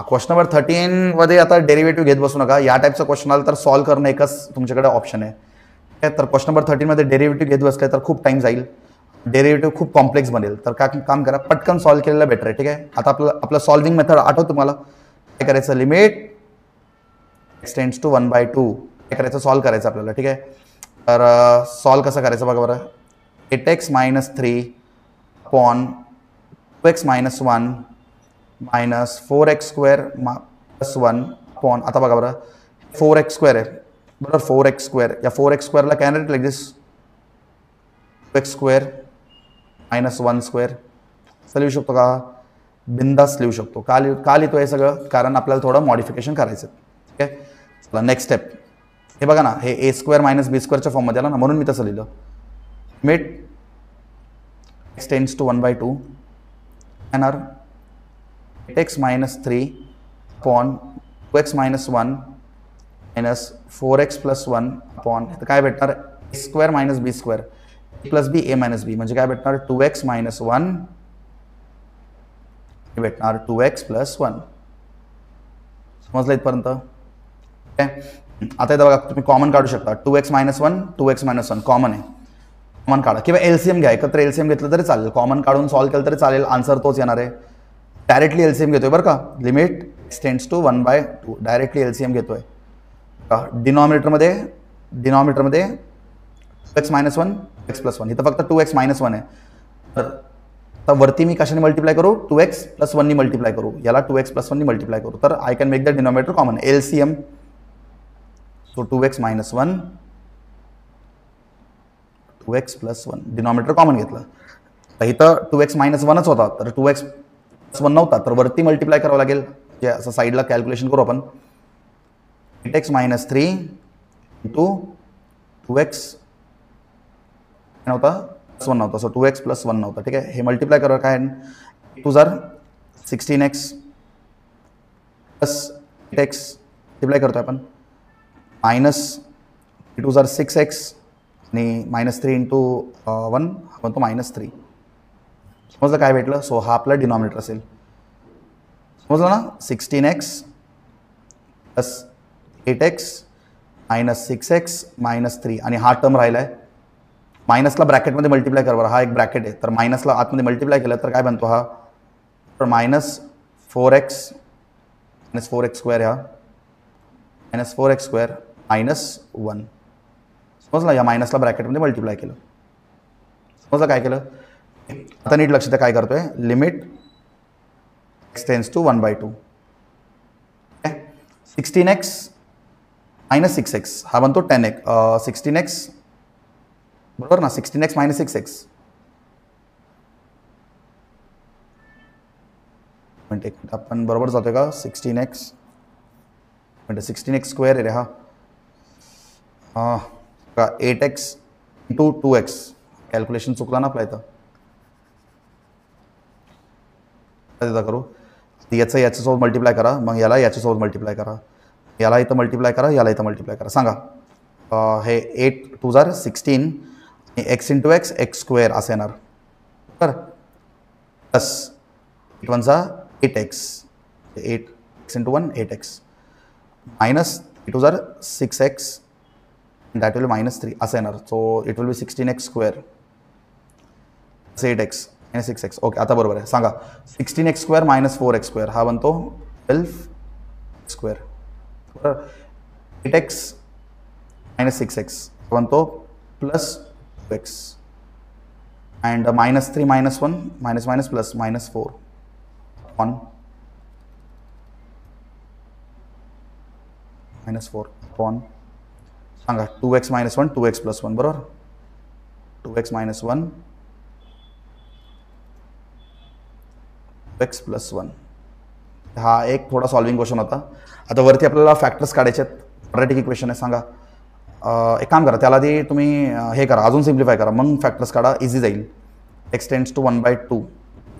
Speaker 1: Question number 13 मध्ये आता derivative घेत बसू नका. या टाईपचा क्वेश्चन आला तर सॉल्व्ह करणं एकच तुमच्याकडे ऑप्शन आहे. तर क्वेश्चन नंबर 13 मध्ये डेरिव्हेटिव्ह घेत बसले तर खूप टाइम जाईल, डेरिव्हेटिव्ह खूप कॉम्प्लेक्स बनेल. तर काय काम करा, पटकन सॉल्व्ह केलेलं बेटर आहे. ठीक आहे, आता आपलं सॉल्व्हिंग मेथड आठवतं तुम्हाला. काय करायचं, लिमिट एक्स टेंड्स टू 1/2 काय करायचं, सॉल्व्ह करायचं आपल्याला. ठीक आहे, तर सॉल्व्ह कसं करायचं बघा बरं. 8x minus 3 upon 2x minus 1 minus 4x square plus 1 upon, आता बघा बरं 4x स्क्वेअर आहे बरोबर, 4x स्क्वेअर, या 4x स्क्वेअरला can write like this 2x square minus 1 square. असं लिहू शकतो का, बिंदास लिहू शकतो. का लिहितो हे सगळं, कारण आपल्याला थोडं मॉडिफिकेशन करायचं. ठीक आहे, चला नेक्स्ट स्टेप. हे बघा ना, हे ए स्क्वेअर मायनस बी स्क्वेअरच्या फॉर्ममध्ये आलं ना, म्हणून मी तसं लिहिलं. लिमिट एक्स टेंड्स टू 1/2 येणार 8x minus 3 upon 2x minus 1 minus 4x plus 1 upon, तर काय भेटणार, ए स्क्वेअर मायनस बी स्क्वेअर प्लस बी ए मायनस बी, म्हणजे काय भेटणार 2x मायनस 1 भेटणार 2x प्लस 1. समजलं इथपर्यंत. आता इथं बघा, तुम्ही कॉमन काढू शकता. 2x minus 1 2x minus 1 common आहे, कॉमन काढा, किंवा एलसीएम घ्या, एकत्र एलसीएम घेतलं तरी चालेल. कॉमन काढून सॉल्व्ह केलं तरी चालेल, आन्सर तोच येणार आहे. डायरेक्टली एलसीएम घेतोय बरं का, limit x tends to 1/2 directly LCM घेतोय. डिनॉमिनेटरमध्ये 2x मायनस 1 x प्लस 1, इथं फक्त 2x मायनस 1 आहे. तर वरती मी कशाने मल्टिप्लाय करू, 2x प्लस 1 नी मल्टिप्लाय करू, याला 2x प्लस 1 नी मल्टिप्लाय करू. तर I can make the denominator common, LCM. So 2x minus 1 2x plus 1, denominator common घेतलं. तर इथं 2x मायनस 1च होता, तर 2x प्लस 1 नव्हता, तर वरती मल्टिप्लाय करावं लागेल. जे असं साईडला कॅल्क्युलेशन करू आपण. 8x मायनस 3 इंटू 2x नव्हता प्लस 1 नव्हता, सो 2x प्लस 1 नव्हता. ठीक आहे, हे मल्टिप्लाय करा, काय 2 जार 16x प्लस 8x मल्टिप्लाय करतोय आपण, मायनस 2 जार 6x आणि मायनस 3 इंटू 1 म्हणतो मायनस 3. समजलं काय भेटलं. सो हा आपला डिनॉमिनेटर असेल. समजलं ना, 16x plus 8x minus 6x minus 3, आणि हा टर्म राहिला आहे. मायनसला ब्रॅकेटमध्ये मल्टिप्लाय करा बरं, हा एक ब्रॅकेट आहे, तर मायनसला आतमध्ये मल्टिप्लाय केलं तर काय बनतो हा, तर minus 4x minus 4x square, ह्या मायनस 4x स्क्वेअर मायनस 1. समजलं, या मायनसला ब्रॅकेटमध्ये मल्टिप्लाय केलं. समजलं काय केलं. आता नीट लक्ष द्या काय करतोय. Limit x tends to 1/2 16x minus 6x, हा बनतो 10x 16x बरोबर ना, 16x मायनस 6x. म्हणजे आपण बरोबर जातोय का, 16x म्हणजे 16x स्क्वेअर आहे रे हा, का 8x इंटू 2x, कॅल्क्युलेशन चुकला ना आपला इथं. करू, याचं याच्यासोबत मल्टिप्लाय करा, मग याला याच्यासोबत मल्टिप्लाय करा, याला इथं मल्टिप्लाय करा, याला इथं मल्टिप्लाय करा. सांगा हे 8 2 जार 16 x into x x square असं येणार बरं प्लस 8 1 जा 8x 8x into 1 8x minus 8 2 jar 6x that will -3 असं येणार so it will be 16x square 8x आणि 6x ओके आता बरोबर आहे सांगा 16x square minus 4x square हा बनतो 12 स्क्वेअर बरोबर 8x मायनस 6x बनतो plus 2x and -3 -1 minus plus -4 on -4 on सांगा 2x - 1 2x + 1 बरोबर 2x - 1 x + 1 हा एक थोडा सॉल्विंग क्वेश्चन होता आता वरती आपल्याला फॅक्टर्स काढायचे आहेत क्वाड्रॅटिक इक्वेशन आहे सांगा एक काम करा त्याला आधी तुम्ही हे करा अजून सिम्प्लिफाय करा मग फॅक्टर्स काढा इझी जाईल x टेंड्स टू 1/2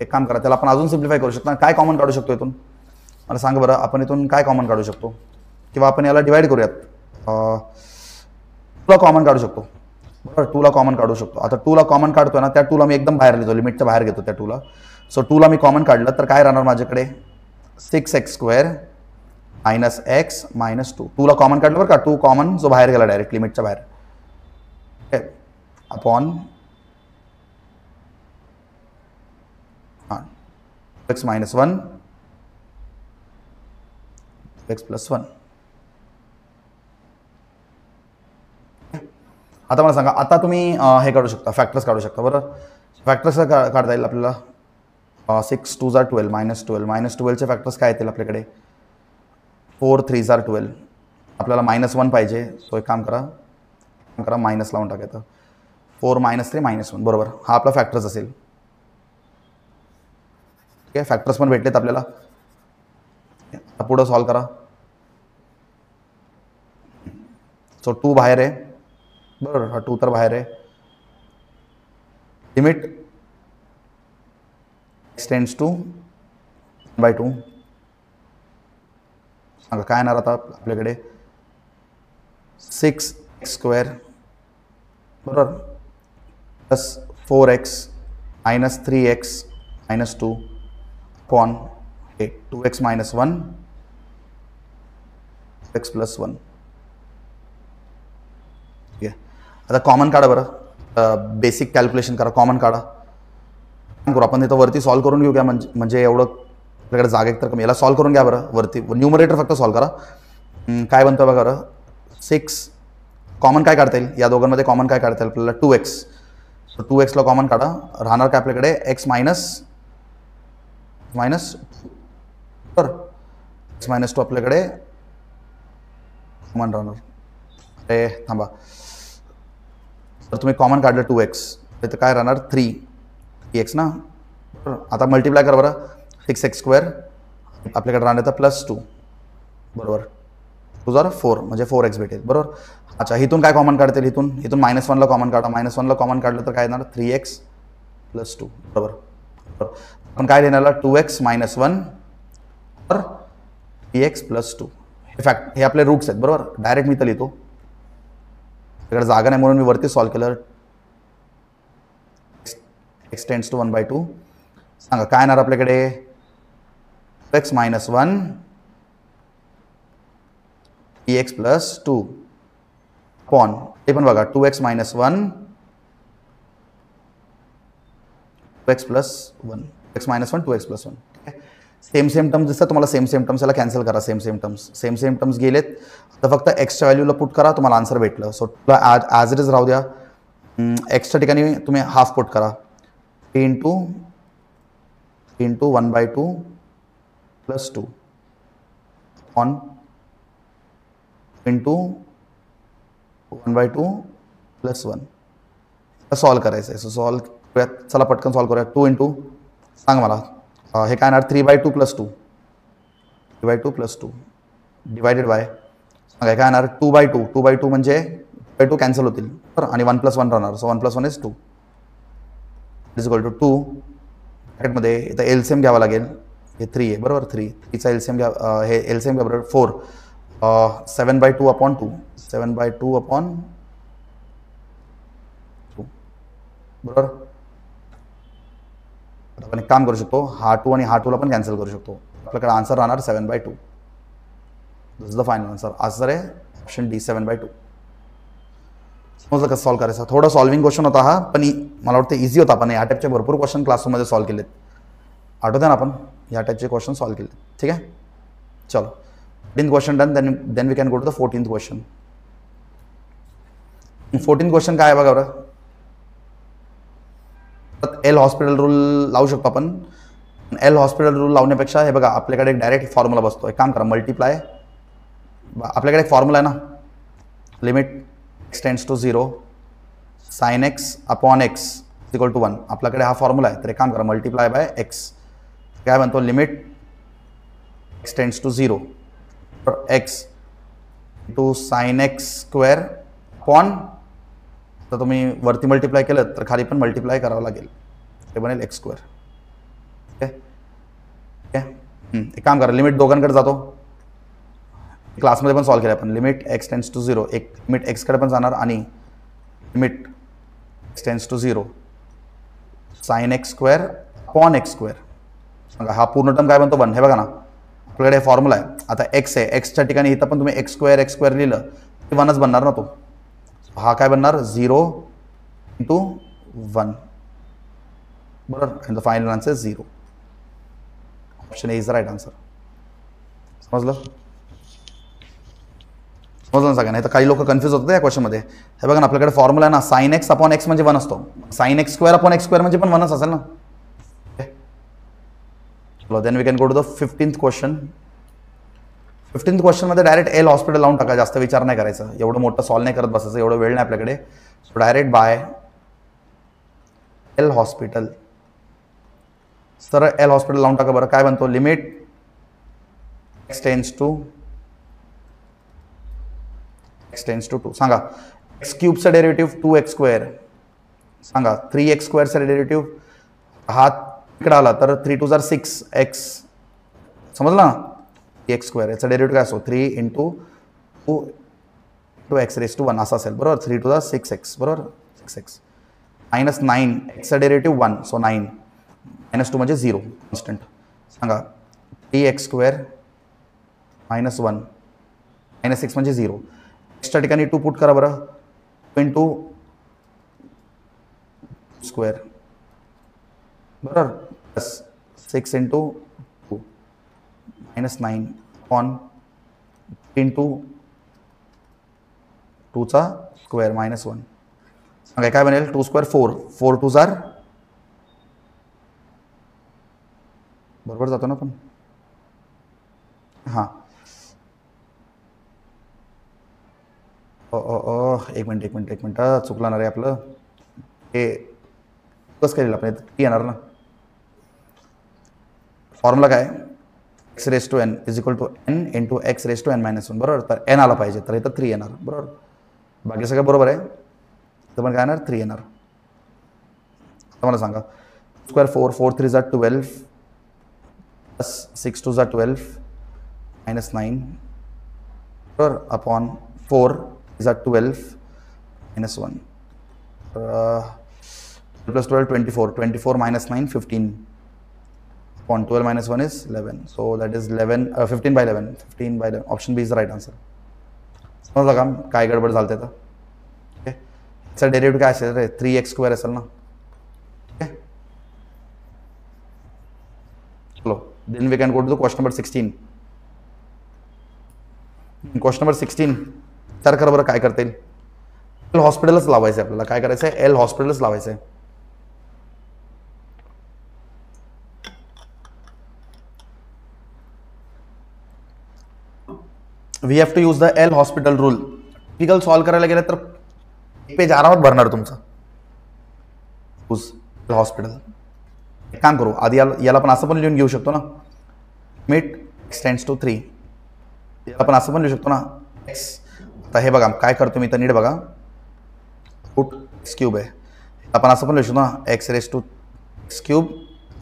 Speaker 1: एक काम करा त्याला आपण अजून सिम्प्लिफाय करू शकतो काय कॉमन काढू शकतो इथून मला सांगा बरं आपण इथून काय कॉमन काढू शकतो किंवा आपण याला डिवाइड करूयात 2 ला कॉमन काढू शकतो बरोबर 2 ला कॉमन काढू शकतो आता 2 ला कॉमन काढतोय ना त्या 2 ला मी एकदम बाहेर घेतो लिमिटच्या बाहेर घेतो त्या 2 ला सो 2 ला मी कॉमन काढलं तर काय राहणार माझ्याकडे 6x square minus x minus 2 ला कॉमन काढलं बरं का 2 कॉमन जो बाहेर गेला डायरेक्ट लिमिटच्या बाहेर अपॉन x - 1 x + 1 आता मला सांगा आता तुम्ही हे काढू शकता फॅक्टर्स काढू शकता बरं फॅक्टर्स काढता येईल आपल्याला 6 2 जार 12 -12 चे फॅक्टर्स काय येतील आपल्याकडे 4 3 जार 12 आपल्याला -1 पाहिजे सो एक काम करा मायनस लावून टाकायचं 4 -3 -1 बरोबर हा आपला फॅक्टर्स असेल ठीक आहे फॅक्टर्स पण भेटलेत आपल्याला पुढं सॉल्व करा सो 2 बाहेर आहे बरोबर हा 2 तर बाहेर आहे लिमिट x टेंड्स टू 1/2 सांगा काय येणार आता आपल्याकडे 6x स्क्वेअर बरोबर plus 4x minus 3x minus 2 upon 2x - 1 x + 1 ठीक आहे आता कॉमन काढा बरं बेसिक कॅल्क्युलेशन करा कॉमन काढा करू आपण इथं वरती सॉल्व करून घेऊ घ्या म्हणजे एवढं आपल्याकडे जागा एक तर कमी याला सॉल्व करून घ्या बरं वरती न्यूमरेटर फक्त सॉल्व करा काय बनतं बघा बरं 6 कॉमन काय काढता येईल या दोघांमध्ये कॉमन काय काढता येईल आपल्याला 2x सो 2x ला कॉमन काढा राहणार काय आपल्याकडे x मायनस बरं x - 2 आपल्याकडे कॉमन राहणार अरे थांबा तर तुम्ही कॉमन काढलं 2x तर काय राहणार 3x ना आता मल्टिप्लाय करा बरं 6x स्क्वेअर आपल्याकडे राहणार तर +2 बरोबर 2 जार 4 म्हणजे 4x भेटेल बरोबर अच्छा इथून काय कॉमन काढतील इथून -1 ला कॉमन काढा -1 ला कॉमन काढलं तर काय येणार 3x + 2 बरोबर आपण काय देणार 2x - 1 तर 3x + 2 हे फॅक्ट हे आपले रूट्स आहेत बरोबर डायरेक्ट मी तर लिहितो त्याकडे जागा नाही म्हणून मी वरती सॉल्व केलं x टेंड्स टू 1/2 सांगा काय येणार आपल्याकडे x - 1 3x + 2 अपॉन हे पण बघा 2x - 1 2x + 1 x - 1 2x + 1 same terms दिसतात तुम्हाला सेम टर्म्स याला कॅन्सल करा सेम टर्म्स गेलेत तर फक्त एक्सच्या व्हॅल्यूला पुट करा तुम्हाला आन्सर भेटलं सो ॲज इट इज राहू द्या एक्सच्या ठिकाणी तुम्ही हाफ पुट करा 3 इंटू 1/2 + 2 ऑन इंटू 1/2 + 1 सॉल्व करायचं आहे सो सॉल्व करूयात चला पटकन सॉल्व करूया 2 इंटू सांग मला हे काय येणार 3/2 + 2 3/2 + 2 डिवायडेड बाय सांगा काय येणार 2/2 म्हणजे 2 कॅन्सल होतील बरं आणि 1 + 1 राहणार सो 1 + 1 = 2 इज इक्वल टू 2 ब्रॅकेटमध्ये इथं एलसीएम घ्यावा लागेल हे 3 आहे बरोबर 3चा एलसीएम घ्या हे एलसीएम घ्या बरोबर 4 7/2/2 7/2/2 बरोबर. आपण एक काम करू शकतो, हा 2 आणि हा 2 ला पण कॅन्सल करू शकतो. आपल्याकडे आन्सर राहणार 7/2. This is the final answer. Answer आहे ऑप्शन डी 7/2. समजलं कसं सॉल्व्ह करायचं. थोडं सॉल्विंग क्वेश्चन होता हा, पण मला वाटतं इझी होता. आपण या टाईपचे भरपूर क्वेश्चन क्लासरूममध्ये सॉल्व्ह केलेत. आठवतं ना आपण या टाईपचे क्वेश्चन सॉल्व्ह केले. ठीक आहे, चलो 13th question done. Then we can go to the 14th question. 14th question काय आहे बघा बरं. एल हॉस्पिटल रूल लावू शकतो आपण. एल हॉस्पिटल रूल लावण्यापेक्षा हे बघा आपल्याकडे एक डायरेक्ट फॉर्म्युला बसतो. एक काम करा, मल्टिप्लाय. आपल्याकडे एक फॉर्म्युला आहे ना, limit x tends to 0 sin x upon x equal to 1. आपल्याकडे हा फॉर्म्युला आहे. तर एक काम करा, मल्टिप्लाय बाय x. काय म्हणतो, limit x tends to 0 x to sine x square upon, तर तुम्ही वरती मल्टिप्लाय केलं तर खाली पण मल्टिप्लाय करावं लागेल. ते बनेल x स्क्वेअर. ठीक आहे. एक काम करा, लिमिट दोघांकडे जातो. क्लासमध्ये पण सॉल्व्ह केलं आपण. लिमिट x टेंड्स टू 0, एक लिमिट x कडे पण जाणार आणि limit x tends to 0 sine x square upon x square. सांगा हा पूर्ण टर्म काय बनतो 1. हे बघा ना, आपल्याकडे फॉर्म्युला आहे. आता x आहे, एक्सच्या ठिकाणी इथं पण तुम्ही x स्क्वेअर लिहिलं ते 1च बनणार ना तो. हा काय बनणार 0 इंटू 1 बरोबर. And the final answer 0. Option A is the right answer. समजलं ना सगळ्यांना. तर काही लोक कन्फ्युज होतात या क्वेश्चनमध्ये. हे बघा ना, आपल्याकडे फॉर्म्युला आहे ना, साइन एक्स अपॉन एक्स म्हणजे 1 असतो. Sine x square upon x square म्हणजे पण 1च असेल ना. चलो then we can go to the 15th question. 15th क्वेश्चनमध्ये डायरेक्ट एल हॉस्पिटल लावून टाका. जास्त विचार नाही करायचा. एवढं मोठं सॉल्व्ह नाही करत बसायचं, एवढं वेळ नाही आपल्याकडे. So direct by L hospital. सरळ एल हॉस्पिटल लावून टाका बरं. काय बनतो, लिमिट x टेंड्स टू 2. सांगा x क्यूबचा डेरिव्हेटिव्ह 2x स्क्वेअर. सांगा 3x स्क्वेअरचा डेरिव्हेटिव्ह हा इकडे आला तर 3 2 6x. समजला ना, x स्क्वेअर याचा डेरिव्हेटिव्ह काय असतो 3 into 2 to x raise to 1 असा असेल बरोबर. 3 2 6x बरोबर. 6x मायनस 9 एक्सचा डेरिव्हेटिव्ह 1 सो 9 -2 म्हणजे 0 कॉन्स्टंट. सांगा 3x स्क्वेअर मायनस 1 -6 म्हणजे 0. एक्सच्या ठिकाणी 2 पुट करा बरं. 2 इंटू स्क्वेअर बरोबर प्लस 6 इंटू 2 -9 ऑन 3 इंटू 2चा स्क्वेअर -1. सांगा काय बनेल 2 स्क्वेअर 4 4 2 बरोबर जातो ना पण. हां एक मिनिट चुकला ना रे आपलं. हे कसं केलेलं आपण टी येणार ना. फॉर्म्युला काय x raise to n is equal to n into x raise to n -1 बरोबर. तर n आला पाहिजे, तर इथं 3 येणार बरोबर. बाकी सगळं बरोबर आहे. तर पण काय येणार 3 येणार. तर मला सांगा स्क्वेअर 4 4 3 12 प्लस 6 2 12 -9 बरोबर upon 4 12 -1 plus 12 24 24 minus 9 15 upon 12 minus 1 is 11. So that is 11 15 by 11 15 by 11. Option B is the right answer. समजलं का काय गडबड झालते तर. ओके याचा डेरिव्हेटिव्ह काय असेल रे 3x स्क्वेअर असेल ना. ओके चलो then we can go to the question number 16. Question number 16 विचार करा बरं काय करता येईल. एल हॉस्पिटलच लावायचं आहे आपल्याला. काय करायचं आहे एल हॉस्पिटलच लावायचं आहे. We have to use the L hospital rule. Typical solve करायला गेलं तर एक पेज आरामात भरणार तुमचं. Use L'Hospital. एक काम करू आधी याला पण असं पण लिहून घेऊ शकतो ना, लिमिट x टेंड्स टू 3. याला पण असं पण लिहू शकतो ना x. आता हे बघा काय करतो मी तर नीट बघा. रूट x क्यूब आहे. आपण असं पण लिहू शकतो ना x raise to x cube.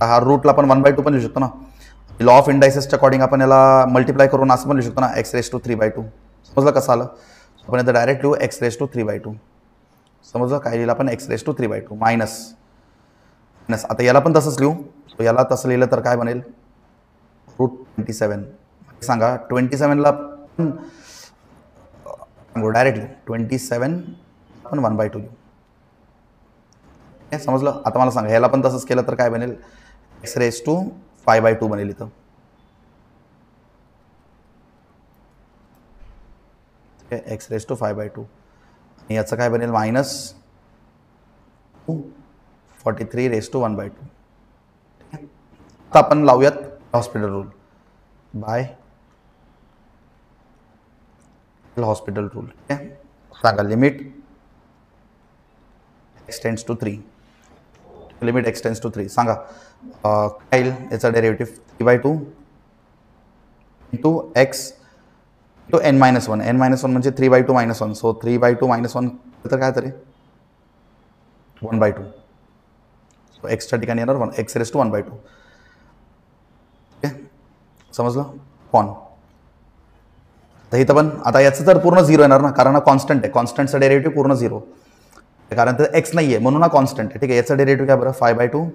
Speaker 1: हा रूटला पण 1/2 पण लिहू शकतो ना. लॉ ऑफ इंडायसेसच्या अकॉर्डिंग आपण याला मल्टिप्लाय करून असं पण लिहू शकतो ना, x⁻³ समजलं कसं आलं. आपण आता डायरेक्ट लिहू x⁻². समजलं काय लिहिलं आपण x⁻³ मायनस आता याला पण तसंच लिहू. याला तसं लिहिलं तर काय बनेल √27. सांगा 27ला पण डायरेक्ट लिहू 27 आपण 1/2 लिहू. समजलं. आता मला सांगा याला पण तसंच केलं तर काय बनेल x⁻⁵² बनेल इथं. x⁻⁵² आणि याचं काय बनेल -43⁻1/2. आता आपण लावूयात hospital rule by hospital rule. सांगा लिमिट x → 3. लिमिट x → 3 सांगा काय येईल याचा derivative 3/2 into x to n-1. n-1 म्हणजे 3/2 - 1. सो 3/2 - 1 तर काय तरी 1/2. सो एक्सच्या ठिकाणी येणार x⁻⁴. ओके समजलं कॉन. तर इथं पण आता याचं तर पूर्ण 0 येणार ना, कारण हा कॉन्स्टंट आहे. कॉन्स्टंटचा डेरिव्हेटिव्ह पूर्ण 0 कारण तर x नाही आहे म्हणून हा कॉन्स्टंट आहे. ठीक आहे. याचा डेरिव्हेटिव्ह काय बरं 5/2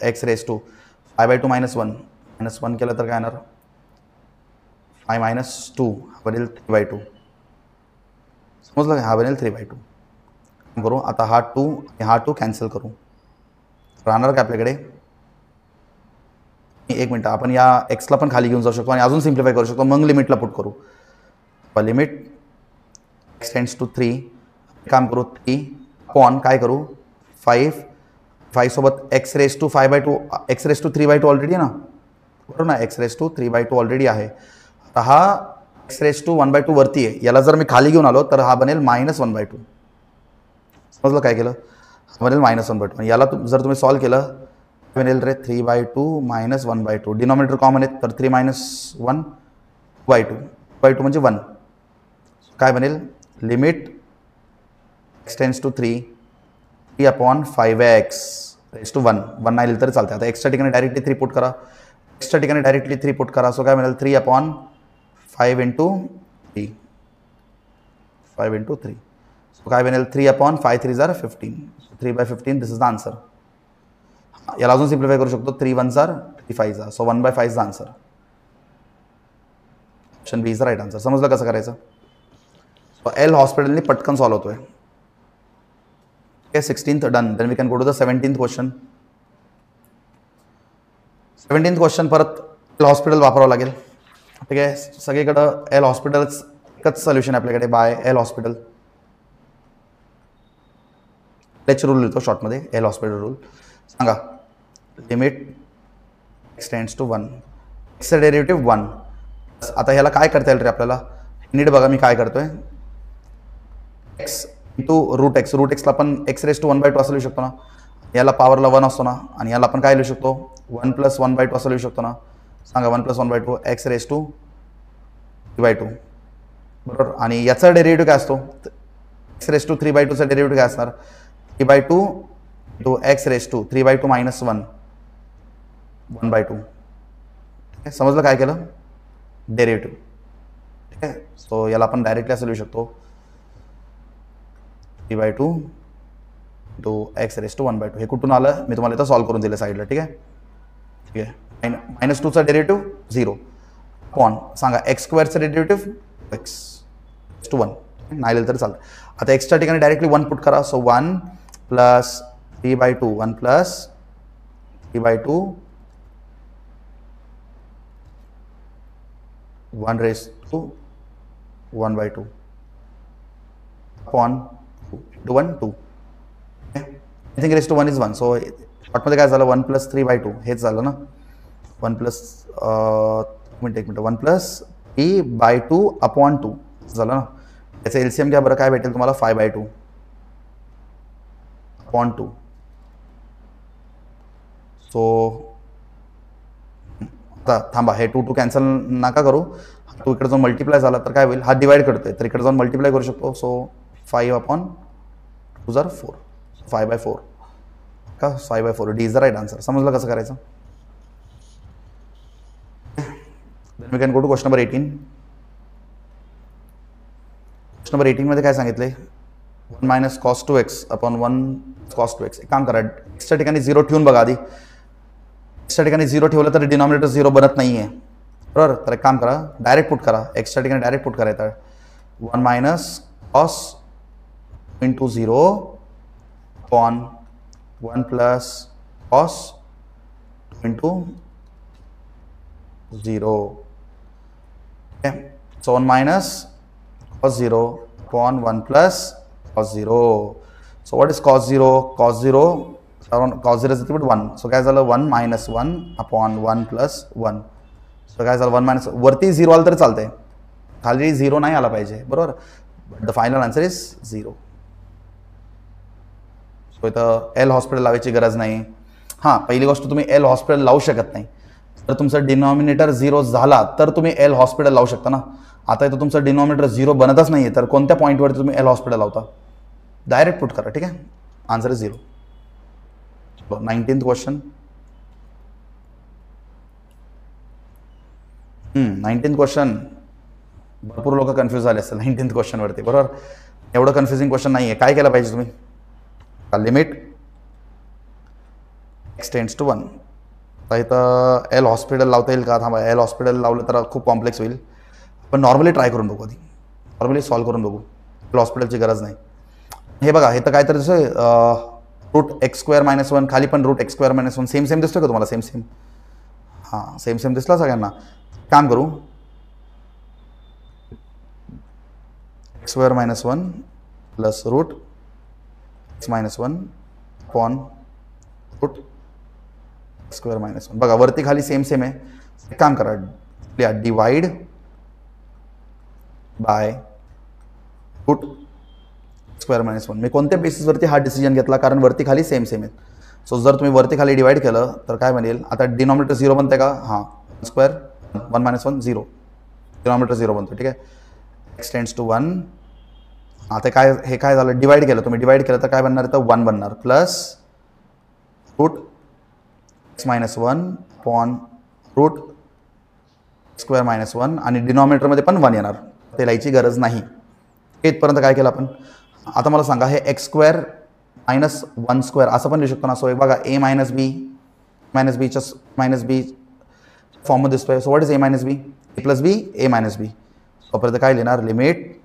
Speaker 1: x⁻⁵ 5/2 - 1 केलं तर काय येणार 5 - 2 हा बनेल 3/2. समजलं काय हा बनेल 3/2. करू आता हा 2 हा 2 कॅन्सल करू. राहणार काय आपल्याकडे 1 मिनटं आपण या एक्सला पण खाली घेऊन जाऊ शकतो आणि अजून सिम्प्लिफाय करू शकतो. मग लिमिटला पुट करू. लिमिट x → 3 काम करू 3 अपॉन काय करू 5 सोबत x⁻⁵² x⁻³ ऑलरेडी आहे ना बरोबर ना. x⁻³ ऑलरेडी आहे. आता हा x⁻1/2 वरती आहे. याला जर मी खाली घेऊन आलो तर हा बनेल -1/2. समजलं काय केलं हा बनेल -1/2. याला जर तुम्ही सॉल्व्ह केलं बनेल रे 3/2 - 1/2. डिनॉमिनेटर कॉमन आहे तर 3 - 1 2/2 म्हणजे 1. काय बनेल लिमिट x → 3 3/5x⁻1 नाही लिहिलं तरी चालते. आता एक्सच्या ठिकाणी डायरेक्टली 3 पुट करा. एक्सच्या ठिकाणी डायरेक्टली 3 पुट करा. सो काय मिळेल 3/5 × 3 5 × 3. सो काय बनेल 3/5 3 = 15. 3/15 दिस इज द आन्सर. याला अजून सिम्प्लिफाय करू शकतो 3 1 = 3 5 so 1/5 is the answer. Option B is the right answer. समजलं कसं करायचं. सो एल हॉस्पिटलनी पटकन सॉल्व्ह होतोय. Okay, 16th done. Then we can go to the 17th question. 17th question परत एल हॉस्पिटल वापरावं लागेल. ठीक आहे. सगळीकडं एल हॉस्पिटलच एकच सोल्युशन आहे आपल्याकडे by L hospital. H rule लिहितो शॉर्टमध्ये एल हॉस्पिटल रूल. सांगा लिमिट x → 1 एक्सचा डेरिव्हेटिव्ह 1. आता ह्याला काय करता येईल रे आपल्याला नीट बघा मी काय करतोय x इंटू √x. √xला आपण x⁻1/2 असं लिहू शकतो ना. याला पॉवरला 1 असतो ना आणि याला आपण काय लिहू शकतो 1 + 1/2 असं लिहू शकतो ना. सांगा 1 + 1/2 x⁻3/2 बरोबर. आणि याचा डेरिव्हेटिव्ह काय असतो x⁻3/2चा डेरिव्हेटिव्ह काय असणार 3/2 × x⁻3/2 - 1 1/2. ठीक आहे. समजलं काय केलं डेरिव्हेटिव्ह. ठीक आहे. सो याला आपण डायरेक्टली असं लिहू शकतो 3/2 × x⁻1/2. हे कुठून आलं मी तुम्हाला इथं सॉल्व्ह करून दिलं साईडला. ठीक आहे. ठीक आहे. -2चा डेरिव्हेटिव्ह 0 अपॉन सांगा x² डेरिव्हेटिव्ह x⁻1 नाही लिहिलं तरी चालतं. आता एक्सच्या ठिकाणी डायरेक्टली 1 पुट करा. So 1 + 3/2 1 + 3/2 1/2 upon 1 2. Anything raise to 1 is 1. So शॉर्टमध्ये काय झालं 1 + 3/2 हेच झालं ना. 1 + 1 + 3/2 अपॉन 2 झालं ना. याचं एलसीएम घ्या बरं काय भेटेल तुम्हाला 5/2 अपॉन 2. सो आता थांबा हे 2 कॅन्सल नका करू. 2 इकडे जाऊन मल्टिप्लाय झाला तर काय होईल हा डिवाइड करतोय तर इकडे जाऊन मल्टिप्लाय करू शकतो. सो 5/2 = 4 5/4 का 5/4 D is the right answer. समजलं कसं करायचं. You can go to question number 18. Question number 18 मध्ये काय सांगितले, 1 minus cos 2x upon 1 cos 2x. एक काम करा, एक्सच्या ठिकाणी 0 ठेवून बघा आधी. एक्सच्या ठिकाणी 0 ठेवलं तर डिनॉमिनेटर 0 बनत नाही आहे, बरोबर. तर एक काम करा, डायरेक्ट पुट करा. एक्सच्या ठिकाणी डायरेक्ट पुट करायचं. 1 minus cos into 0 upon 1 plus cos into 0. Okay. So 1 minus cos 0 upon 1 plus cos 0. So what is cos 0? Cos 0 is equal to 1. So काय झालं, 1 minus 1 upon 1 plus 1. So काय झालं, 1 minus, वरती 0 आलं तरी चालतंय, खाली 0 नाही आला पाहिजे, बरोबर. But the final answer is 0. So इथं एल हॉस्पिटल लावायची गरज नाही. हां, पहिली गोष्ट, तुम्ही एल हॉस्पिटल लावू शकत नाही. जर तुमचा डिनॉमिनेटर 0 झाला तर तुम्ही एल हॉस्पिटल लावू शकता ना. आता इथं तुमचं डिनॉमिनेटर 0 बनतच नाही आहे, तर कोणत्या पॉईंटवरती तुम्ही एल हॉस्पिटल लावता. डायरेक्ट पुट करा, ठीक आहे. Answer is 0. 19th question. 19th question भरपूर लोक कन्फ्यूज झाले असतील 19th क्वेश्चनवरती, बरोबर. एवढं कन्फ्युजिंग क्वेश्चन नाही आहे. काय केलं पाहिजे तुम्ही, लिमिट x टेंड्स टू 1. तर इथं एल हॉस्पिटल लावता येईल का, थांबा, एल हॉस्पिटल लावलं तर खूप कॉम्प्लेक्स होईल. पण नॉर्मली ट्राय करून बघू, आधी नॉर्मली सॉल्व्ह करून बघू. एल हॉस्पिटलची गरज नाही. हे बघा, हे तर काय तर रूट x² - 1, खाली पण रूट x² - 1. सेम दिसतो का तुम्हाला, सेम. हां, सेम दिसला सगळ्यांना. काम करू, x² - 1 plus root x - 1 upon root x² - 1. बघा, वरती खाली सेम आहे. एक काम करा, डिवाइड बाय रूट x² - 1. मी कोणत्या बेसिसवरती हा डिसिजन घेतला, कारण वरती खाली सेम आहेत. सो जर तुम्ही वरती खाली डिवाइड केलं तर काय बनेल, आता डिनॉमिनेटर 0 बनते का, हां, स्क्वेअर 1 - 1 0, डिनॉमिनेटर 0 बनतो, ठीक आहे. x tends to 1. आता काय, हे काय झालं, डिवाइड केलं, तुम्ही डिवाइड केलं तर काय बनणार, तर 1 बनणार, plus root x - 1 upon root x² - 1, आणि डिनॉमिनेटरमध्ये पण 1 येणार, ते लिहायची गरज नाही. इथपर्यंत काय केलं आपण. आता मला सांगा, हे x² - 1² असं पण लिहू शकतो ना. सो एक बघा, a - b फॉर्ममध्ये दिसतोय. So what is a - b, a + b, a - b. तोपर्यंत काय लिहिणार, लिमिट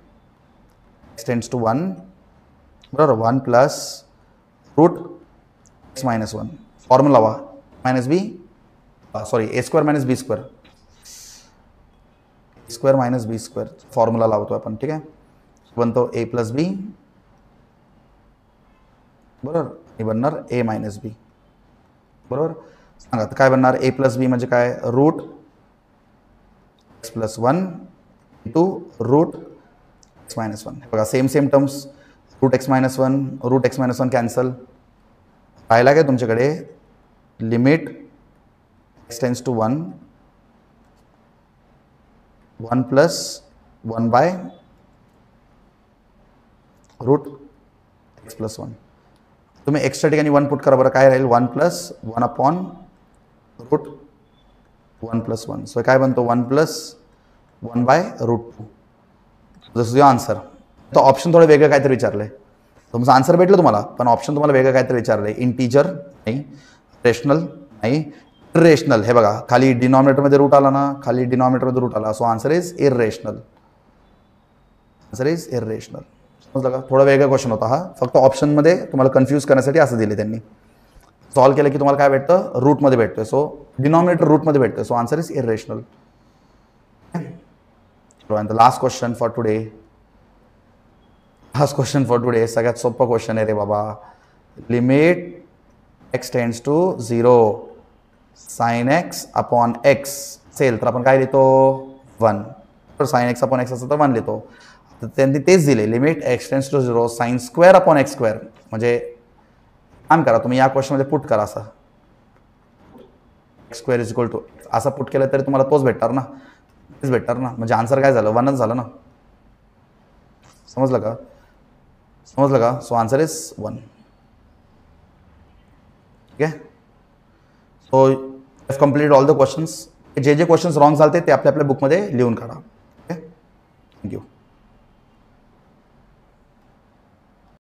Speaker 1: x टेंड्स टू 1, बरोबर, 1 प्लस रूट x - 1. फॉर्म्युला लावा, -b, sorry, a² - b², a² - b², formula लावतो आपण, ठीक आहे. बनतो a + b, बरोबर, हे बनणार a - b, बरोबर. सांगा काय बनणार, a + b म्हणजे काय, root x + 1 into root x - 1. बघा, same terms, root x - 1, root x - 1 cancel. राहिला काय तुमच्याकडे, limit x tends to 1, 1 plus 1 by root x + 1. तुम्ही एक्सच्या ठिकाणी 1 पुट करा, बरं काय राहील, 1 प्लस 1 अपॉन रूट 1 + 1. सो काय बनतो, 1 plus 1 by route 2. This is your answer. तर ऑप्शन थोडं वेगळं काहीतरी विचारलंय. तुमचं आन्सर भेटलं तुम्हाला, पण ऑप्शन तुम्हाला वेगळं काहीतरी विचारलंय. इंटीजर नाही, रेशनल नाही, इरेशनल. हे बघा, खाली डिनॉमिनेटरमध्ये रूट आला ना, खाली डिनॉमिनेटरमध्ये रूट आला. So answer is irrational. Answer is irrational. समजलं का, थोडा वेगळा क्वेश्चन होता हा. फक्त ऑप्शनमध्ये तुम्हाला कन्फ्यूज करण्यासाठी असं दिले त्यांनी. सॉल्व्ह केलं की तुम्हाला काय भेटतं, रूटमध्ये भेटतोय. सो डिनॉमिनेटर रूटमध्ये भेटतोय. So answer is irrational. And the last question for today. Last question for today. सगळ्यात सोपा क्वेश्चन आहे रे बाबा. Limit x tends to 0 sin x upon x असेल तर आपण काय लिहितो, 1. तर sin x अपॉन x असेल तर 1 लिहितो. तर त्यांनी तेच दिले, limit x tends to 0 sin² upon x². म्हणजे काम करा तुम्ही, या क्वेश्चनमध्ये पुट करा असं, x² इज इक्वल टू, असं पुट केलं तरी तुम्हाला तोच भेटणार ना, तेच भेटणार ना. म्हणजे आन्सर काय झालं, 1च झालं ना. समजलं का, समजलं का. So answer is 1. ठीक आहे. So complete all the questions. जे जे क्वेश्चन्स रॉंग झाले ते आपल्या आपल्या बुकमध्ये लिहून काढा. Okay, thank you.